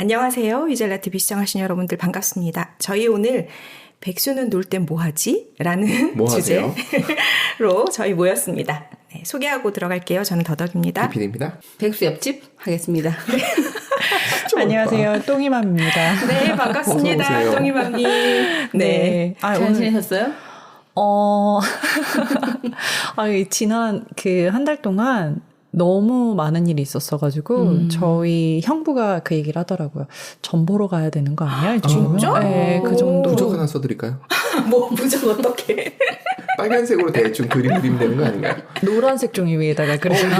안녕하세요. 유젤라 TV 시청하신 여러분들 반갑습니다. 저희 오늘 백수는 놀 땐 뭐하지? 라는 주제로 저희 모였습니다. 네, 소개하고 들어갈게요. 저는 더덕입니다. 비피입니다. 백수 옆집 하겠습니다. 안녕하세요. 똥이맘입니다. 네, 반갑습니다. 똥이맘님. 네. 잘 지내셨어요? 지난 한 달 동안 너무 많은 일이 있었어가지고 저희 형부가 그 얘기를 하더라고요. 전 보러 가야 되는 거 아니야? 진짜? 네, 그 정도. 부적 하나 써드릴까요? 뭐 부적 어떻게? 빨간색으로 대충 그리면 되는 거 아닌가요? 노란색 종이 위에다가 그리면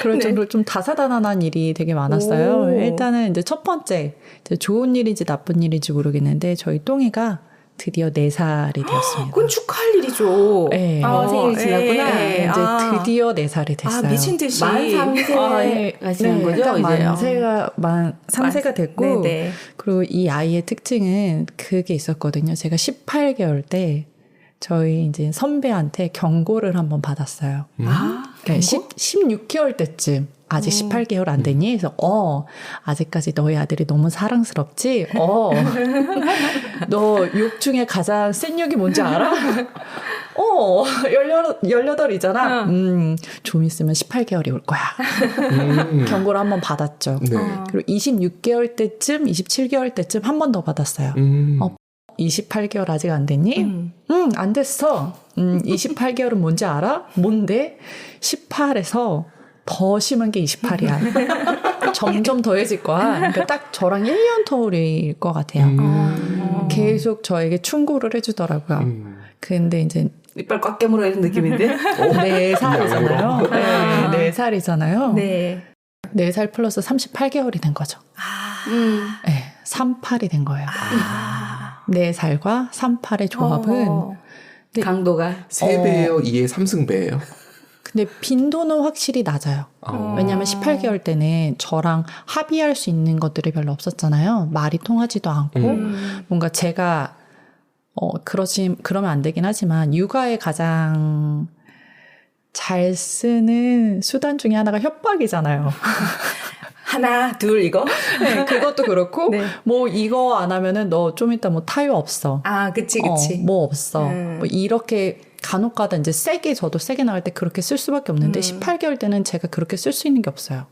그럴 정도로 좀 다사다난한 일이 되게 많았어요. 일단은 이제 첫 번째, 좋은 일인지 나쁜 일인지 모르겠는데 저희 똥이가 드디어 4살이 되었습니다. 그건 축하할 일이죠. 네. 생일이 지났구나. 네, 이제 드디어 4살이 됐어요. 미친 듯이. 만 3세가 지난 거죠? 상세가 됐고, 네네. 그리고 이 아이의 특징은 그게 있었거든요. 제가 18개월 때 저희 이제 선배한테 경고를 한번 받았어요. 네, 16개월 때쯤. 아직 18개월 안 됐니? 그래서 아직까지 너희 아들이 너무 사랑스럽지? 너 욕 중에 가장 센 욕이 뭔지 알아? 18이잖아. 좀 있으면 18개월이 올 거야. 경고를 한번 받았죠. 네. 그리고 26개월 때쯤, 27개월 때쯤 한 번 더 받았어요. 28개월 아직 안 됐니? 안 됐어. 28개월은 뭔지 알아? 뭔데? 18에서 더 심한 게 28이야. 점점 더해질 거야. 그러니까 딱 저랑 1년 터울일 것 같아요. 계속 저에게 충고를 해주더라고요. 근데 이제 이빨 꽉 깨물어 이런 느낌인데? 4살이잖아요. 네, 4살이잖아요. 네. 4살 플러스 38개월이 된 거죠. 네, 38이 된 거예요. 4살과 38의 조합은 강도가 3배예요? 2의 3승배예요? 근데 빈도는 확실히 낮아요. 왜냐하면 18개월 때는 저랑 합의할 수 있는 것들이 별로 없었잖아요. 말이 통하지도 않고 뭔가 제가 그러면 안 되긴 하지만 육아에 가장 잘 쓰는 수단 중에 하나가 협박이잖아요. 하나, 둘 이거? 네, 그것도 그렇고 네. 뭐 이거 안 하면은 너 좀 이따 뭐 타요 없어. 그치. 뭐 없어. 뭐 이렇게 간혹가다 이제 저도 세게 나갈 때 그렇게 쓸 수밖에 없는데 18개월 때는 제가 그렇게 쓸 수 있는 게 없어요.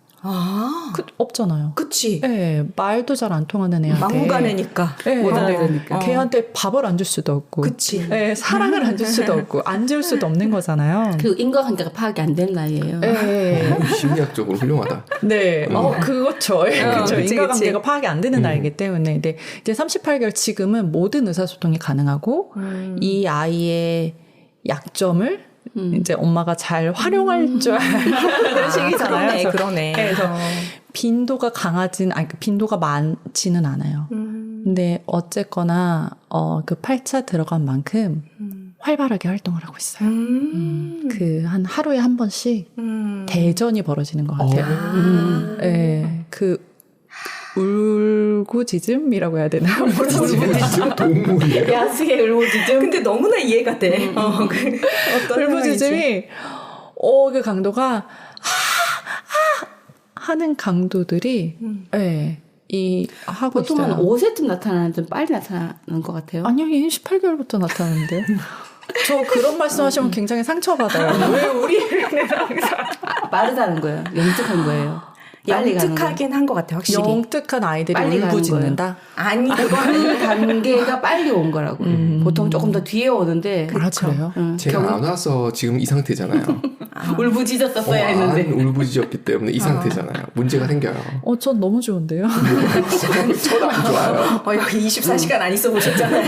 없잖아요. 그치. 네, 말도 잘 안 통하는 애한테. 막무가내니까. 네, 못 알아들으니까. 걔한테 밥을 안 줄 수도 없고. 그치. 네, 사랑을 안 줄 수도 없고. 안 줄 수도 없는 거잖아요. 그 인과관계가 파악이 안 된 나이예요. 네. 심리학적으로 훌륭하다. 네. 그렇죠. 그렇죠. 그치, 인과관계가 그치. 파악이 안 되는 나이기 때문에. 근데 이제 38개월 지금은 모든 의사소통이 가능하고 이 아이의 약점을 이제 엄마가 잘 활용할 줄 아는 시기잖아요. 그러네. 그래서 빈도가 빈도가 많지는 않아요. 근데 어쨌거나 그 8차 들어간 만큼 활발하게 활동을 하고 있어요. 한 하루에 한 번씩 대전이 벌어지는 것 같아요. 네, 울고짖음이라고 해야 되나요? 울고짖음? 동물이에요? 야수의 울고짖음. 근데 너무나 이해가 돼. 어떤 울고짖음이 그 강도가 하는 강도들이 하고 보통은 있어요. 5세쯤 나타나는 좀 빨리 나타나는 것 같아요. 아니요, 얘는 18개월부터 나타나는데. 저 그런 말씀하시면 굉장히 상처받아요. 왜 우리 애는 항상 빠르다는 거예요. 영특한 거예요. 빨리 가는 영특하긴 한 것 같아, 확실히. 영특한 아이들이 빨리 가는 울부짖는다? 아니, 그거는 단계가 빨리 온 거라고. 보통 조금 더 뒤에 오는데. 그래요? 제가 안 와서 지금 이 상태잖아요. 울부짖었었어야 했는데. 안 울부짖었기 때문에 이 상태잖아요. 문제가 생겨요. 전 너무 좋은데요? 저도 안 좋아요. 여기 24시간 안 있어 보셨잖아요.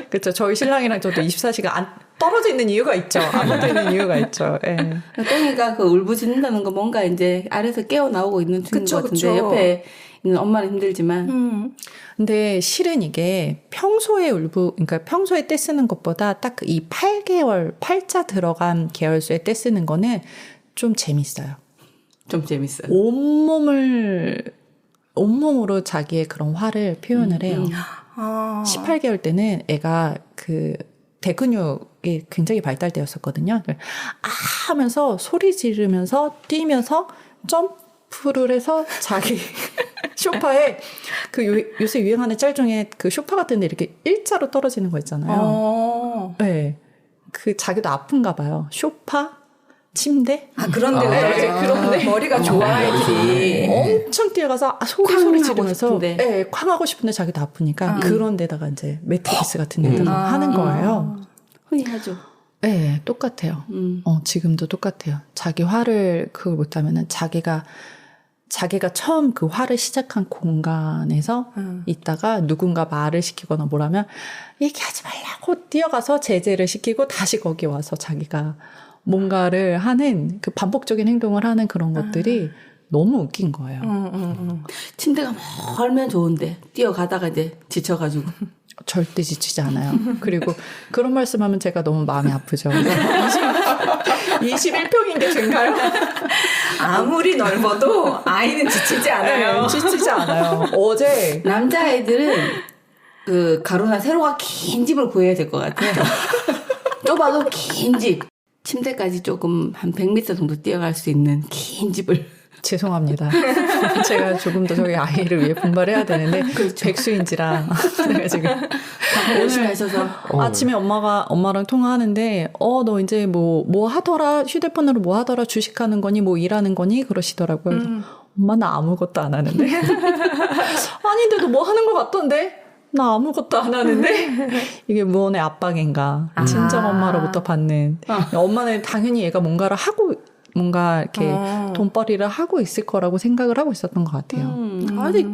그쵸. 저희 신랑이랑 저도 24시간 안 떨어져 있는 이유가 있죠. 안 붙어 있는 이유가 있죠. 예. 똥이가 그 울부짖는다는 거 뭔가 이제 아래에서 깨어 나오고 있는 중인 것 같은데 그쵸. 옆에 있는 엄마는 힘들지만. 근데 실은 이게 그러니까 평소에 떼 쓰는 것보다 딱 이 8개월, 8자 들어간 계열수에 떼 쓰는 거는 좀 재밌어요. 좀 재밌어요. 온몸으로 자기의 그런 화를 표현을 해요. 18개월 때는 애가 대근육이 굉장히 발달되었었거든요. 하면서 소리 지르면서 뛰면서 점프를 해서 자기 소파에 요새 유행하는 짤 중에 그 소파 같은데 이렇게 일자로 떨어지는 거 있잖아요. 네. 자기도 아픈가 봐요. 소파, 침대. 그런 데가 떨어져. 그런데 머리가 좋아 애들이. 엄청 뛰어가서 소리 지르면서 쾅 하고 싶은데 자기도 아프니까 그런 데다가 이제 매트리스 같은 데다가 하는 거예요. 흔히 하죠. 네, 똑같아요. 지금도 똑같아요. 자기 화를 그걸 못하면은 자기가 처음 그 화를 시작한 공간에서 있다가 누군가 말을 시키거나 뭐라면 얘기하지 말라고 뛰어가서 제재를 시키고 다시 거기 와서 자기가 뭔가를 하는 그 반복적인 행동을 하는 그런 것들이 너무 웃긴 거예요. 침대가 멀면 좋은데 뛰어가다가 이제 지쳐가지고 절대 지치지 않아요. 그리고 그런 말씀하면 제가 너무 마음이 아프죠. 21평인 게 죄인가요? 아무리 넓어도 아이는 지치지 않아요. 네, 지치지 않아요. 어제 남자애들은 그 가로나 세로가 긴 집을 구해야 될 것 같아요. 좁아도 긴 집. 침대까지 조금 한 100m 정도 뛰어갈 수 있는 긴 집을. 죄송합니다. 제가 조금 더 저희 아이를 위해 분발해야 되는데 그렇죠. 백수인지라 제가 지금 열심히 하셔서 아침에 엄마랑 통화하는데 너 이제 뭐 하더라 휴대폰으로 뭐 하더라 주식하는 거니 뭐 일하는 거니 그러시더라고요. 그래서 엄마 나 아무것도 안 하는데 아닌데도 뭐 하는 것 같던데 나 아무것도 안 하는데 이게 무언의 압박인가 친정 엄마로부터 받는 엄마는 당연히 얘가 뭔가를 하고 뭔가 이렇게 돈벌이를 하고 있을 거라고 생각을 하고 있었던 것 같아요. 아직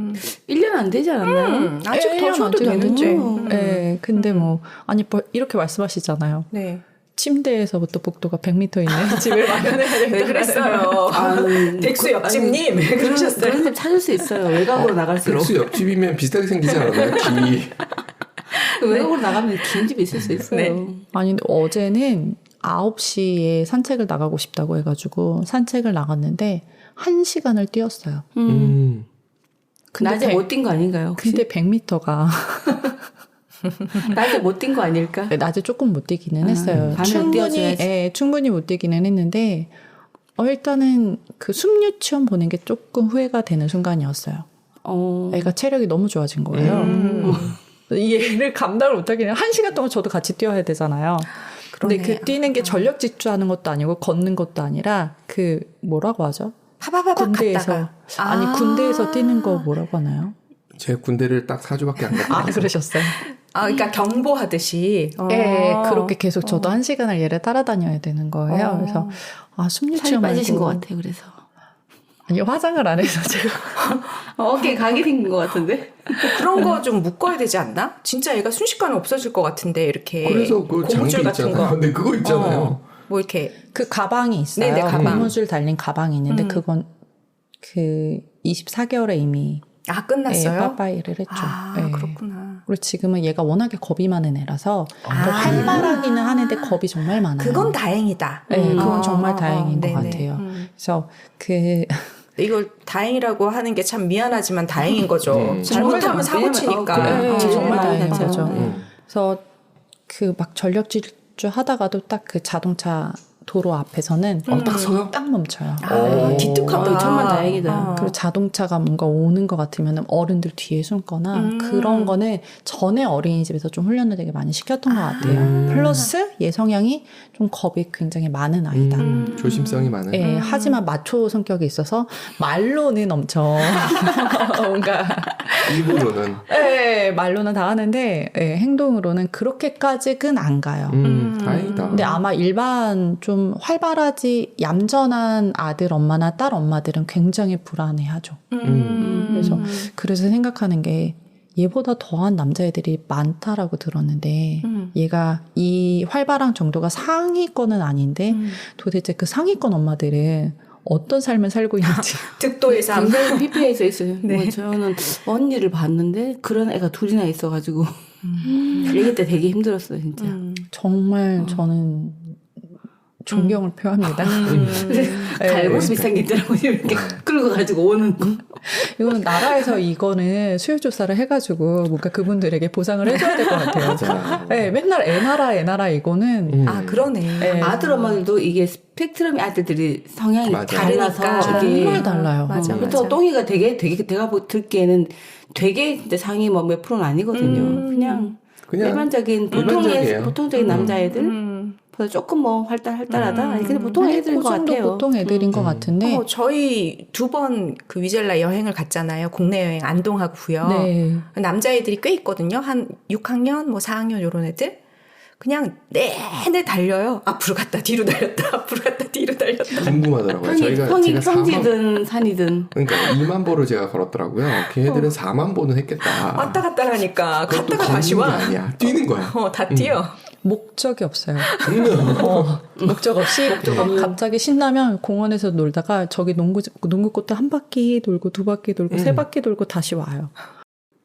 1년 안 되지 않았나요? 아직 더 쉬어도 되는지. 네, 근데 이렇게 말씀하시잖아요. 네. 침대에서부터 복도가 100m 있는 집을 마련해야 된다. 네, 그랬어요. 백수 옆집님 그러셨어요. 그런 집 찾을 수 있어요. 외곽으로 나갈수록. 백수 옆집이면 비슷하게 생기지 않았나요? 외곽으로 나가면 긴 집이 있을 수 있어요. 네. 아니 근데 어제는 9시에 산책을 나가고 싶다고 해가지고 산책을 나갔는데 1시간을 뛰었어요. 낮에 못 뛴 거 아닌가요? 혹시? 근데 100m가 낮에 못 뛴 거 아닐까? 낮에 조금 못 뛰기는 했어요. 충분히 못 뛰기는 했는데 일단은 그 숨 유치원 보낸 게 조금 후회가 되는 순간이었어요. 애가 체력이 너무 좋아진 거예요. 이 애를 감당을 못하기는 1시간 동안 저도 같이 뛰어야 되잖아요. 근데 그 뛰는 게 전력 질주하는 것도 아니고 걷는 것도 아니라 그 뭐라고 하죠? 군대에서 군대에서 뛰는 거 뭐라고 하나요? 제 군대를 딱 4주밖에 안 갔어요. 그러셨어요? 그러니까 경보하듯이. 네, 그렇게 계속 저도 1시간을 얘를 따라다녀야 되는 거예요. 그래서 숨유치원 살이 빠지신 것 같아요. 그래서 아니 화장을 안 해서 제가 어깨 각이 생긴 것 같은데. 그런 거 좀 묶어야 되지 않나? 진짜 얘가 순식간에 없어질 것 같은데 이렇게. 그래서 그 장비 있잖아요. 네, 그거 있잖아요. 뭐 이렇게 그 가방이 있어요. 네네, 가방. 고무줄 달린 가방이 있는데 그건 그 24개월에 이미 끝났어요? 빠빠이를 했죠. 네. 그렇구나. 그리고 지금은 얘가 워낙에 겁이 많은 애라서 활발하기는 하는데 겁이 정말 많아요. 그건 다행이다. 네, 그건 정말 다행인 것 같아요. 그래서 이걸 다행이라고 하는 게 참 미안하지만 다행인 거죠. 잘못하면 사고 치니까. 정말 다행인 거죠. 그래서 그 막 전력 질주 하다가도 딱 그 자동차 도로 앞에서는 딱 서요? 딱 멈춰요. 기특하다. 정말 다행이다. 그리고 자동차가 뭔가 오는 것 같으면 어른들 뒤에 숨거나 그런 거는 전에 어린이집에서 좀 훈련을 되게 많이 시켰던 것 같아요. 플러스 얘 성향이 좀 겁이 굉장히 많은 아이다. 조심성이 많아요. 네, 하지만 마초 성격이 있어서 말로는 엄청 뭔가 입으로는 네, 말로는 다 하는데 행동으로는 그렇게까지는 안 가요. 다행이다. 근데 아마 일반 좀 활발하지 얌전한 아들 엄마나 딸 엄마들은 굉장히 불안해하죠. 그래서 생각하는 게 얘보다 더한 남자애들이 많다라고 들었는데 얘가 이 활발한 정도가 상위권은 아닌데 도대체 그 상위권 엄마들은 어떤 삶을 살고 있는지 득도의 삶. 굉장히 피폐해져 있어요. 네. 저는 언니를 봤는데 그런 애가 둘이나 있어가지고 얘기 때 되게 힘들었어요 진짜. 정말 저는 존경을 표합니다. 갈고 비싼 게 있더라고요. 이렇게 끌고 가지고 오는 거. 이거는 나라에서 이거는 수요 조사를 해가지고 뭔가 그분들에게 보상을 해줘야 될 것 같아요. 맞아. 네, 맨날 애나라 이거는 아, 그러네. 네. 아들 엄마들도 이게 스펙트럼의 아들들이 성향이 맞아. 달라서 다르니까. 이게 정말 달라요. 맞아, 그래서 맞아. 똥이가 되게 내가 듣기에는 되게 진짜 상위 뭐 몇 프로는 아니거든요. 그냥 일반적인 일반적이에요. 보통적인 남자애들 보다 조금 뭐 활달하다. 아니 근데 보통 애들인 것 정도 같아요. 보통 애들인 것 같은데. 저희 2번 그 위젤라 여행을 갔잖아요. 국내 여행 안동하고요. 네. 남자애들이 꽤 있거든요. 한 6학년, 뭐 4학년 요런 애들. 그냥 내내 달려요. 앞으로 갔다 뒤로 달렸다. 앞으로 갔다 뒤로 달렸다. 궁금하더라고요. 제가 평지든 산이든. 그러니까 2만 보를 제가 걸었더라고요. 걔네들은 4만 보는 했겠다. 왔다 갔다 하니까 그것도 갔다가 다시 와. 걷는 게 아니야. 뛰는 거야. 다 뛰어. 목적이 없어요. 목적 없이 갑자기 신나면 공원에서 놀다가 저기 농구꽃도 한 바퀴 돌고 두 바퀴 돌고 세 바퀴 돌고 다시 와요.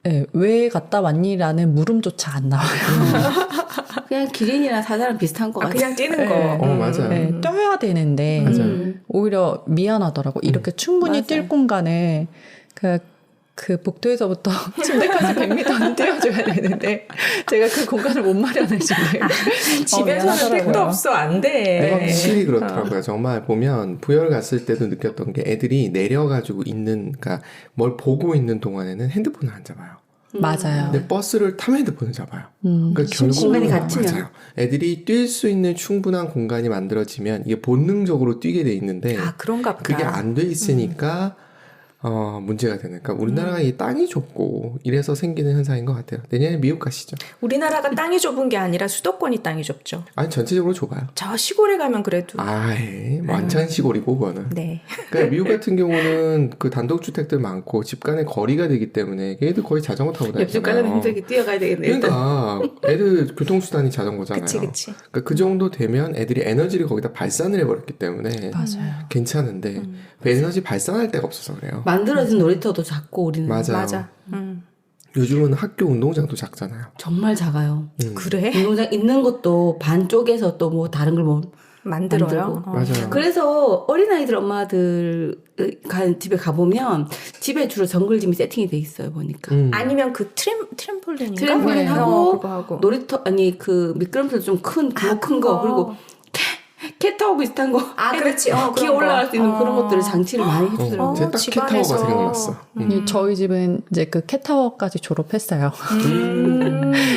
네, 왜 갔다 왔니라는 물음조차 안 나와요. 그냥 기린이나 사자랑 비슷한 것 같아요. 그냥 뛰는 거. 맞아요. 네, 떠야 되는데 오히려 미안하더라고. 이렇게 충분히 맞아요. 뛸 공간에 그 복도에서부터 침대까지 100m는 띄워줘야 되는데 제가 그 공간을 못 마련해주네. 집에서는 택도 없어. 안 돼. 확실히 그렇더라고요. 정말 보면 부열 갔을 때도 느꼈던 게 애들이 내려가지고 그러니까 뭘 보고 있는 동안에는 핸드폰을 안 잡아요. 맞아요. 근데 버스를 타면 핸드폰을 잡아요. 그러니까 공간이 결국은 갇히면. 맞아요. 애들이 뛸 수 있는 충분한 공간이 만들어지면 이게 본능적으로 뛰게 돼 있는데 그런가 보다. 그게 안 돼 있으니까 문제가 되는. 그러니까 우리나라가 이 땅이 좁고 이래서 생기는 현상인 것 같아요. 내년에 미국 가시죠. 우리나라가 땅이 좁은 게 아니라 수도권이 땅이 좁죠. 아니 전체적으로 좁아요. 저 시골에 가면 그래도. 완전 시골이고 그거는. 네. 그러니까 미국 같은 경우는 그 단독주택들 많고 집 간의 거리가 되기 때문에 걔들 거의 자전거 타고 다니잖아요. 옆집 가려면 힘들게 뛰어가야 되겠네. 그러니까 애들 교통수단이 자전거잖아요. 그치. 그러니까 그 정도 되면 애들이 에너지를 거기다 발산을 해버렸기 때문에 맞아요. 괜찮은데 그 에너지 발산할 데가 없어서 그래요. 만들어진 놀이터도 작고 우리는. 맞아. 요즘은 학교 운동장도 작잖아요. 정말 작아요. 그래? 운동장 있는 것도 반 쪼개서 또 뭐 다른 걸 뭐 만들어요. 맞아요. 그래서 어린아이들 엄마들 집에 가보면 집에 주로 정글짐이 세팅이 돼 있어요 보니까. 아니면 그 트램폴린인가? 트램폴린하고 그거 하고. 놀이터 그 미끄럼틀 좀 큰 거 그리고 캣타워 비슷한 거. 그렇지. 기어 올라갈 수 있는 그런 것들을 장치를 많이 해주더라고요. 제가 딱 캣타워가 생각났어. 저희 집은 이제 그 캣타워까지 졸업했어요.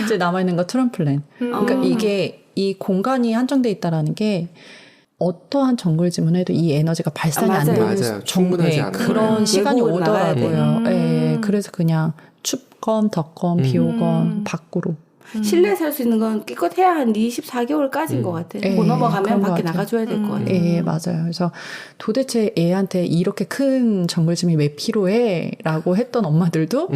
이제 남아있는 거 트램플린. 그러니까 이게 이 공간이 한정돼 있다라는 게 어떠한 정글짐을 해도 이 에너지가 발산이 안 되는 맞아요. 충분하지 않아요. 그런 시간이 외국으로 오더라고요. 네, 그래서 그냥 춥건 덥건 비 오건 밖으로. 실내에 살 수 있는 건 기껏해야 한 24개월까지인 것 같아요. 못 넘어가면 밖에 나가줘야 될 것 같아요. 예, 맞아요. 그래서 도대체 애한테 이렇게 큰 정글짐이 왜 필요해? 라고 했던 엄마들도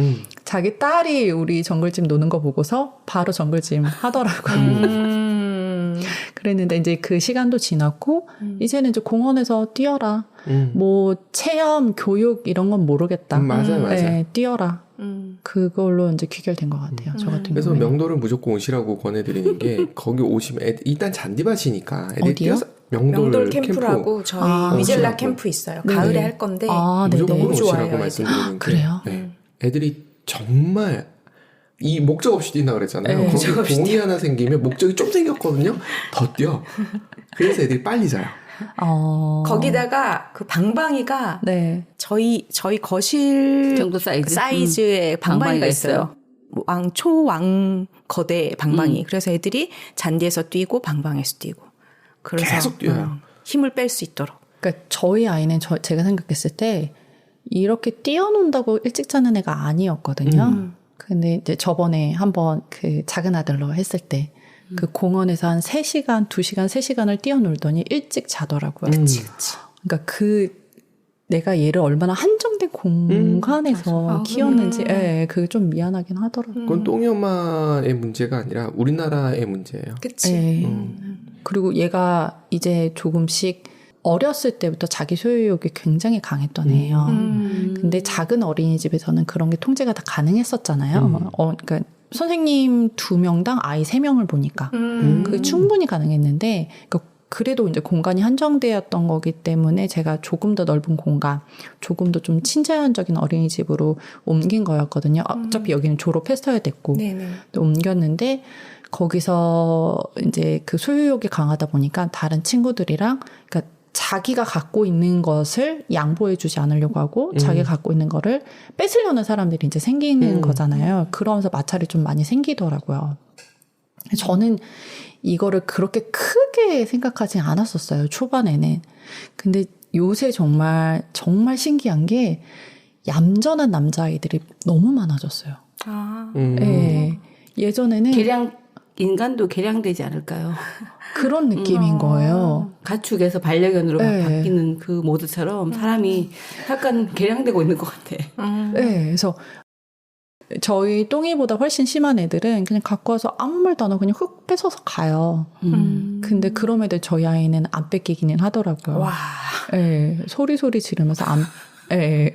자기 딸이 우리 정글짐 노는 거 보고서 바로 정글짐 하더라고요. 그랬는데 이제 그 시간도 지났고 이제는 이제 공원에서 뛰어라. 뭐 체험, 교육 이런 건 모르겠다. 맞아요. 네, 뛰어라. 그걸로 이제 귀결된 것 같아요. 저 같은 그래서 경우에. 명도를 무조건 오시라고 권해드리는 게 거기 오시면 일단 잔디밭이니까 애들이 어디요? 뛰어서 명돌 캠프라고 저희 위젤라 오시라고. 캠프 있어요. 네네. 가을에 할 건데 무조건 너무 오시라고 좋아요. 말씀드리는 게 그래요? 네. 애들이 정말 이 목적 없이 뛴다 그랬잖아요. 네, 거기 공이 하나 생기면 목적이 좀 생겼거든요. 더 뛰어. 그래서 애들이 빨리 자요. 거기다가 그 방방이가 네. 저희 거실 정도 사이즈의 방방이가 있어요. 초왕 거대 방방이. 그래서 애들이 잔디에서 뛰고 방방에서 뛰고. 그래서 계속 뛰어요. 힘을 뺄 수 있도록. 그러니까 저희 아이는 제가 생각했을 때 이렇게 뛰어논다고 일찍 자는 애가 아니었거든요. 근데 이제 저번에 한번 그 작은 아들로 했을 때 그 공원에서 한 3시간, 2시간, 3시간을 뛰어놀더니 일찍 자더라고요. 그치. 그러니까 내가 얘를 얼마나 한정된 공간에서 키웠는지, 그게 좀 미안하긴 하더라고요. 그건 똥이 엄마의 문제가 아니라 우리나라의 문제예요. 그치. 그리고 얘가 이제 조금씩 어렸을 때부터 자기 소유욕이 굉장히 강했던 애예요. 근데 작은 어린이집에서는 그런 게 통제가 다 가능했었잖아요. 그러니까 선생님 2명당 아이 3명을 보니까 그게 충분히 가능했는데 그러니까 그래도 이제 공간이 한정되었던 거기 때문에 제가 조금 더 넓은 공간, 조금 더 좀 친자연적인 어린이집으로 옮긴 거였거든요. 어차피 여기는 졸업했어야 됐고. 네네. 또 옮겼는데 거기서 이제 그 소유욕이 강하다 보니까 다른 친구들이랑 그러니까 자기가 갖고 있는 것을 양보해주지 않으려고 하고 자기가 갖고 있는 거를 뺏으려는 사람들이 이제 생기는 거잖아요. 그러면서 마찰이 좀 많이 생기더라고요. 저는 이거를 그렇게 크게 생각하지 않았었어요. 초반에는. 근데 요새 정말 신기한 게 얌전한 남자아이들이 너무 많아졌어요. 아. 네. 예전에는 인간도 개량되지 않을까요? 그런 느낌인 거예요. 가축에서 반려견으로 네. 바뀌는 그 모드처럼 사람이 약간 개량되고 있는 것 같아. 네. 그래서 저희 똥이보다 훨씬 심한 애들은 그냥 갖고 와서 아무 말도 안 하고 그냥 훅 뺏어서 가요. 근데 그런 애들 저희 아이는 안 뺏기기는 하더라고요. 와. 네. 소리 지르면서 네.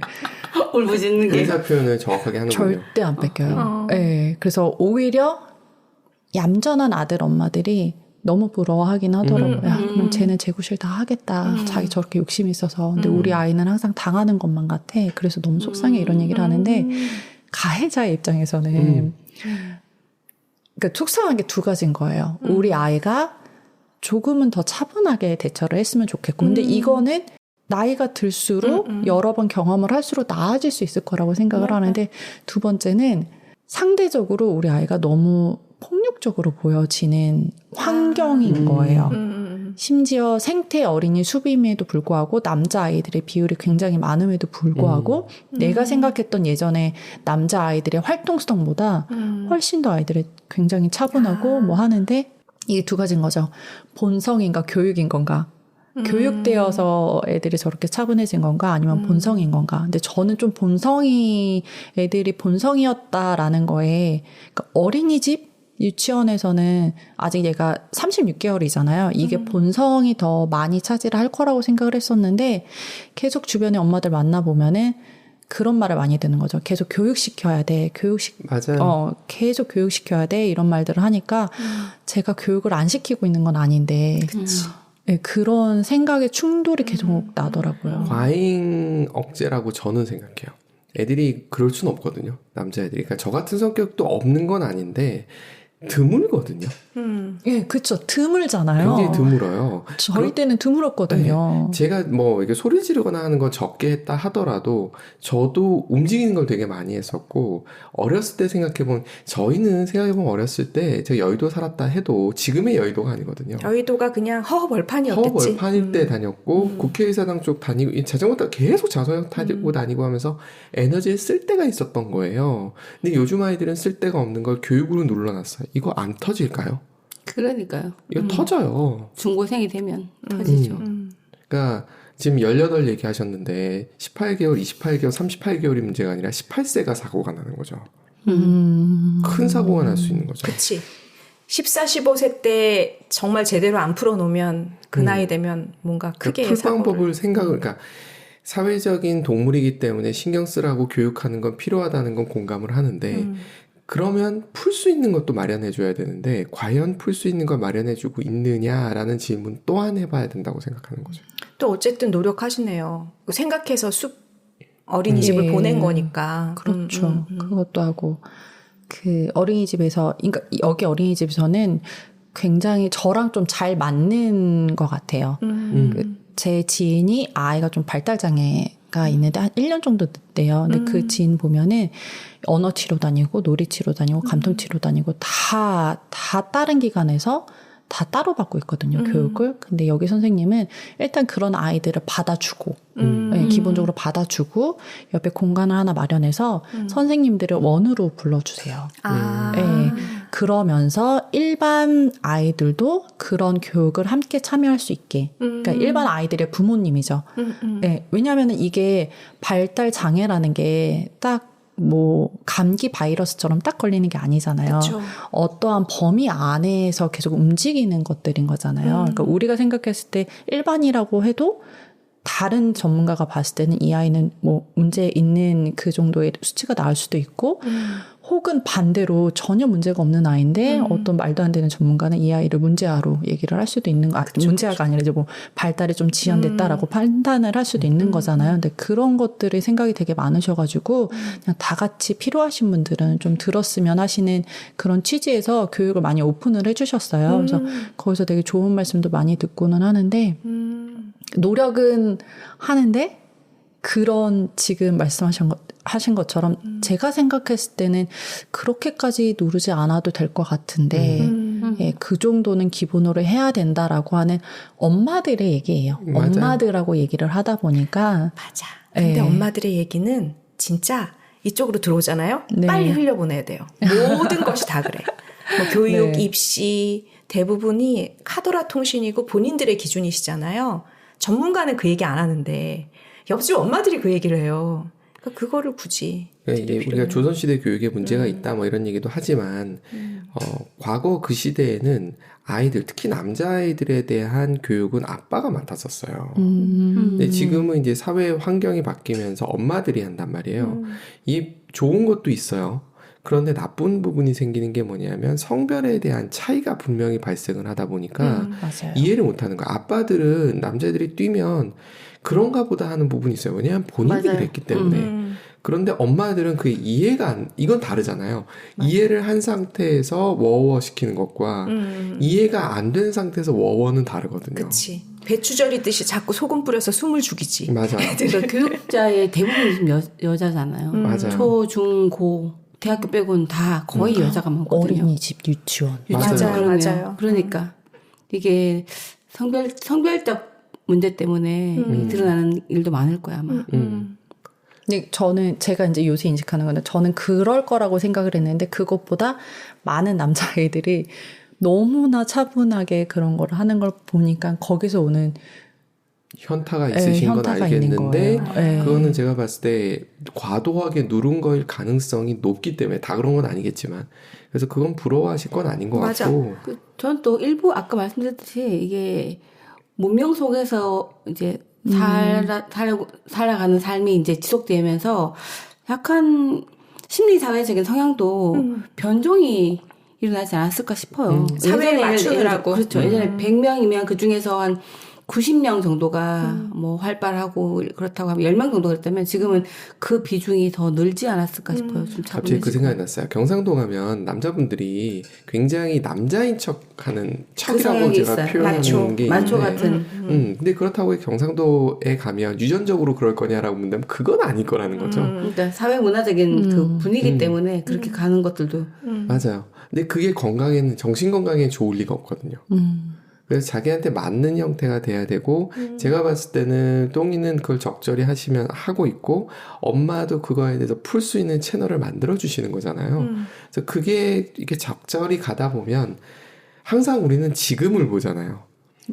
울부짖는 게. 의사 표현을 정확하게 하는군요. 절대 안 뺏겨요. 네. 그래서 오히려 얌전한 아들 엄마들이 너무 부러워하긴 하더라고요. 야, 그럼 쟤는 재구실 다 하겠다. 자기 저렇게 욕심이 있어서. 근데 우리 아이는 항상 당하는 것만 같아. 그래서 너무 속상해 이런 얘기를 하는데 가해자의 입장에서는 그러니까 속상한 게 두 가지인 거예요. 우리 아이가 조금은 더 차분하게 대처를 했으면 좋겠고 근데 이거는 나이가 들수록 여러 번 경험을 할수록 나아질 수 있을 거라고 생각을 하는데 두 번째는 상대적으로 우리 아이가 너무 폭력적으로 보여지는 환경인 거예요. 심지어 생태 어린이 수임에도 불구하고 남자아이들의 비율이 굉장히 많음에도 불구하고 내가 생각했던 예전에 남자아이들의 활동성보다 훨씬 더 아이들이 굉장히 차분하고 뭐 하는데 이게 두 가지인 거죠. 본성인가 교육인 건가. 교육되어서 애들이 저렇게 차분해진 건가 아니면 본성인 건가. 근데 저는 좀 애들이 본성이었다라는 거에 그러니까 어린이집 유치원에서는 아직 얘가 36개월이잖아요. 이게 본성이 더 많이 차지를 할 거라고 생각을 했었는데 계속 주변에 엄마들 만나보면은 그런 말을 많이 듣는 거죠. 계속 교육시켜야 돼. 맞아요. 계속 교육시켜야 돼. 이런 말들을 하니까 제가 교육을 안 시키고 있는 건 아닌데 네, 그런 생각의 충돌이 계속 나더라고요. 과잉 억제라고 저는 생각해요. 애들이 그럴 수는 없거든요. 남자애들이. 그러니까 저 같은 성격도 없는 건 아닌데 드물거든요. 예, 그쵸. 드물잖아요. 굉장히 드물어요. 저희 때는 드물었거든요. 네, 제가 뭐 이게 소리 지르거나 하는 건 적게 했다 하더라도 저도 움직이는 걸 되게 많이 했었고 어렸을 때 생각해보면 저희는 생각해보면 어렸을 때 제가 여의도 살았다 해도 지금의 여의도가 아니거든요. 여의도가 그냥 허허벌판이었겠지. 허벌판일 때 다녔고 국회의사당 쪽 다니고 자전거 타고 계속 자전거 타고 다니고 하면서 에너지를 쓸 때가 있었던 거예요. 근데 요즘 아이들은 쓸 데가 없는 걸 교육으로 눌러놨어요. 이거 안 터질까요? 그러니까요. 이거 터져요. 중고생이 되면 터지죠. 그러니까 지금 18 얘기하셨는데 18개월, 28개월, 38개월이 문제가 아니라 18세가 사고가 나는 거죠. 큰 사고가 날 수 있는 거죠. 그치. 14, 15세 때 정말 제대로 안 풀어놓으면 그 나이 되면 뭔가 크게 풀 사고를. 방법을 그러니까 사회적인 동물이기 때문에 신경 쓰라고 교육하는 건 필요하다는 건 공감을 하는데 그러면 풀 수 있는 것도 마련해줘야 되는데 과연 풀 수 있는 걸 마련해주고 있느냐라는 질문 또한 해봐야 된다고 생각하는 거죠. 또 어쨌든 노력하시네요. 생각해서 어린이집을 예. 보낸 거니까. 그렇죠. 그것도 하고 그 어린이집에서 그러니까 여기 어린이집에서는 굉장히 저랑 좀 잘 맞는 것 같아요. 제 지인이 아이가 좀 발달장애가 있는데 한 1년 정도 됐대요. 근데 그 지인 보면은 언어 치료 다니고 놀이 치료 다니고 감통 치료 다니고 다 다른 기관에서 다 따로 받고 있거든요, 교육을. 근데 여기 선생님은 일단 그런 아이들을 받아주고, 네, 기본적으로 받아주고, 옆에 공간을 하나 마련해서 선생님들을 원으로 불러주세요. 아. 네, 그러면서 일반 아이들도 그런 교육을 함께 참여할 수 있게. 그러니까 일반 아이들의 부모님이죠. 네, 왜냐하면 이게 발달 장애라는 게 딱 뭐 감기 바이러스처럼 딱 걸리는 게 아니잖아요. 그쵸. 어떠한 범위 안에서 계속 움직이는 것들인 거잖아요. 그러니까 우리가 생각했을 때 일반이라고 해도 다른 전문가가 봤을 때는 이 아이는 뭐 문제 있는 그 정도의 수치가 나올 수도 있고 혹은 반대로 전혀 문제가 없는 아이인데 어떤 말도 안 되는 전문가는 이 아이를 문제아로 얘기를 할 수도 있는 거, 문제아가 아니라 이제 뭐 발달이 좀 지연됐다라고 판단을 할 수도 있는 거잖아요. 근데 그런 것들이 생각이 되게 많으셔가지고 그냥 다 같이 필요하신 분들은 좀 들었으면 하시는 그런 취지에서 교육을 많이 오픈을 해주셨어요. 그래서 거기서 되게 좋은 말씀도 많이 듣고는 하는데 노력은 하는데 그런 지금 하신 것처럼 제가 생각했을 때는 그렇게까지 누르지 않아도 될 것 같은데 예, 그 정도는 기본으로 해야 된다라고 하는 엄마들의 얘기예요. 맞아요. 엄마들하고 얘기를 하다 보니까 맞아. 근데 예. 엄마들의 얘기는 진짜 이쪽으로 들어오잖아요. 네. 빨리 흘려보내야 돼요. 모든 것이 다 그래. 뭐 교육, 네. 입시 대부분이 카더라 통신이고 본인들의 기준이시잖아요. 전문가는 그 얘기 안 하는데 옆집 엄마들이 그 얘기를 해요. 그러니까 그거를 굳이 그러니까 이게 우리가 조선시대 교육에 문제가 있다 뭐 이런 얘기도 하지만 과거 그 시대에는 아이들 특히 남자아이들에 대한 교육은 아빠가 맡았었어요. 근데 지금은 이제 사회 환경이 바뀌면서 엄마들이 한단 말이에요. 이 좋은 것도 있어요. 그런데 나쁜 부분이 생기는 게 뭐냐면 성별에 대한 차이가 분명히 발생을 하다 보니까 맞아요. 이해를 못하는 거야. 아빠들은 남자애들이 뛰면 그런가 보다 하는 부분이 있어요. 왜냐하면 본인이 맞아요. 그랬기 때문에. 그런데 엄마들은 그게 이건 다르잖아요. 이해를 한 상태에서 워워 시키는 것과 이해가 안 된 상태에서 워워는 다르거든요. 그치. 배추 절이듯이 자꾸 소금 뿌려서 숨을 죽이지. 맞아요. 그러니까 교육자의 대부분이 지금 여자잖아요. 맞아요. 초, 중, 고, 대학교 빼고는 다 거의 여자가 많거든요. 어린이집, 유치원. 맞아요. 맞아요. 그러네요. 그러니까 이게 성별적 문제 때문에 드러나는 일도 많을 거야 아마. 근데 제가 이제 요새 인식하는 건데 저는 그럴 거라고 생각을 했는데 그것보다 많은 남자아이들이 너무나 차분하게 그런 걸 하는 걸 보니까 거기서 오는 현타가 있으신 건 현타가 있는 알겠는데 거예요. 네. 그거는 제가 봤을 때 과도하게 누른 거일 가능성이 높기 때문에 다 그런 건 아니겠지만 그래서 그건 부러워하실 건 아닌 것 맞아. 같고 저는 또 일부 아까 말씀드렸듯이 이게 문명 속에서 이제 살아가는 삶이 이제 지속되면서 약간 심리 사회적인 성향도 변종이 일어나지 않았을까 싶어요. 사회에 예전에 맞추느라고. 그렇죠. 예전에 100명이면 그 중에서 한 90명 정도가 뭐 활발하고 그렇다고 하면 10명 정도 그랬다면 지금은 그 비중이 더 늘지 않았을까 싶어요. 좀 갑자기 그 생각이 났어요. 경상도 가면 남자분들이 굉장히 남자인 척하는 척이라고 성향이 제가 있어요. 표현하는 게 마초 있는데 같은. 근데 그렇다고 경상도에 가면 유전적으로 그럴 거냐라고 묻는다면 그건 아닐 거라는 거죠. 그러니까 사회 문화적인 그 분위기 때문에 그렇게 가는 것들도 맞아요. 근데 그게 정신 건강에 좋을 리가 없거든요. 그래서 자기한테 맞는 형태가 돼야 되고 제가 봤을 때는 똥이는 그걸 적절히 하고 있고 엄마도 그거에 대해서 풀 수 있는 채널을 만들어 주시는 거잖아요. 그래서 그게 이렇게 적절히 가다 보면 항상 우리는 지금을 보잖아요.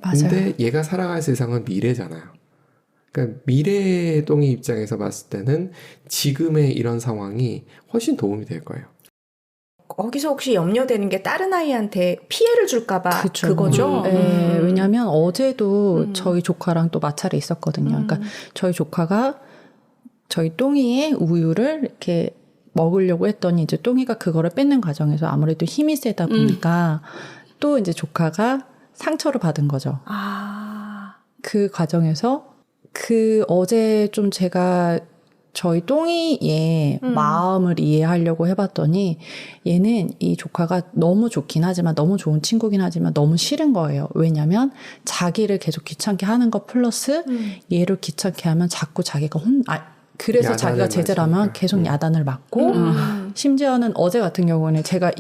맞아요. 근데 얘가 살아갈 세상은 미래잖아요. 그러니까 미래의 똥이 입장에서 봤을 때는 지금의 이런 상황이 훨씬 도움이 될 거예요. 거기서 혹시 염려되는 게 다른 아이한테 피해를 줄까봐 그쵸. 그거죠. 네, 왜냐하면 어제도 저희 조카랑 또 마찰이 있었거든요. 그러니까 저희 조카가 저희 똥이의 우유를 이렇게 먹으려고 했더니 이제 똥이가 그거를 뺏는 과정에서 아무래도 힘이 세다 보니까 또 이제 조카가 상처를 받은 거죠. 그 과정에서 어제 좀 제가 저희 똥이의 마음을 이해하려고 해봤더니 얘는 이 조카가 너무 좋긴 하지만 너무 좋은 친구긴 하지만 너무 싫은 거예요. 왜냐면 자기를 계속 귀찮게 하는 거 플러스 얘를 귀찮게 하면 자꾸 자기가 그래서 자기가 제재를 하면 계속 야단을 맞고 심지어는 어제 같은 경우는 제가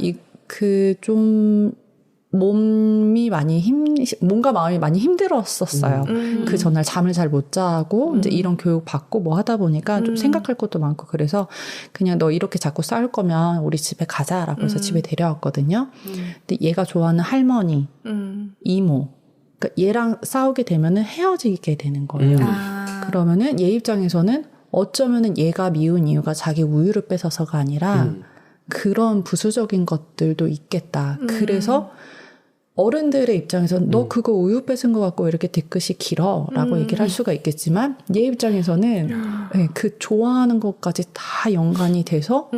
좀 몸과 마음이 많이 힘들었었어요. 그 전날 잠을 잘 못 자고 이제 이런 교육 받고 뭐 하다 보니까 좀 생각할 것도 많고 그래서 그냥 너 이렇게 자꾸 싸울 거면 우리 집에 가자라고 해서 집에 데려왔거든요. 근데 얘가 좋아하는 할머니, 이모, 그러니까 얘랑 싸우게 되면은 헤어지게 되는 거예요. 그러면은 얘 입장에서는 어쩌면은 얘가 미운 이유가 자기 우유를 뺏어서가 아니라 그런 부수적인 것들도 있겠다. 그래서 어른들의 입장에서는 너 그거 우유 뺏은 것 같고 왜 이렇게 뒤끝이 길어? 라고 얘기를 할 수가 있겠지만 얘 입장에서는 네, 그 좋아하는 것까지 다 연관이 돼서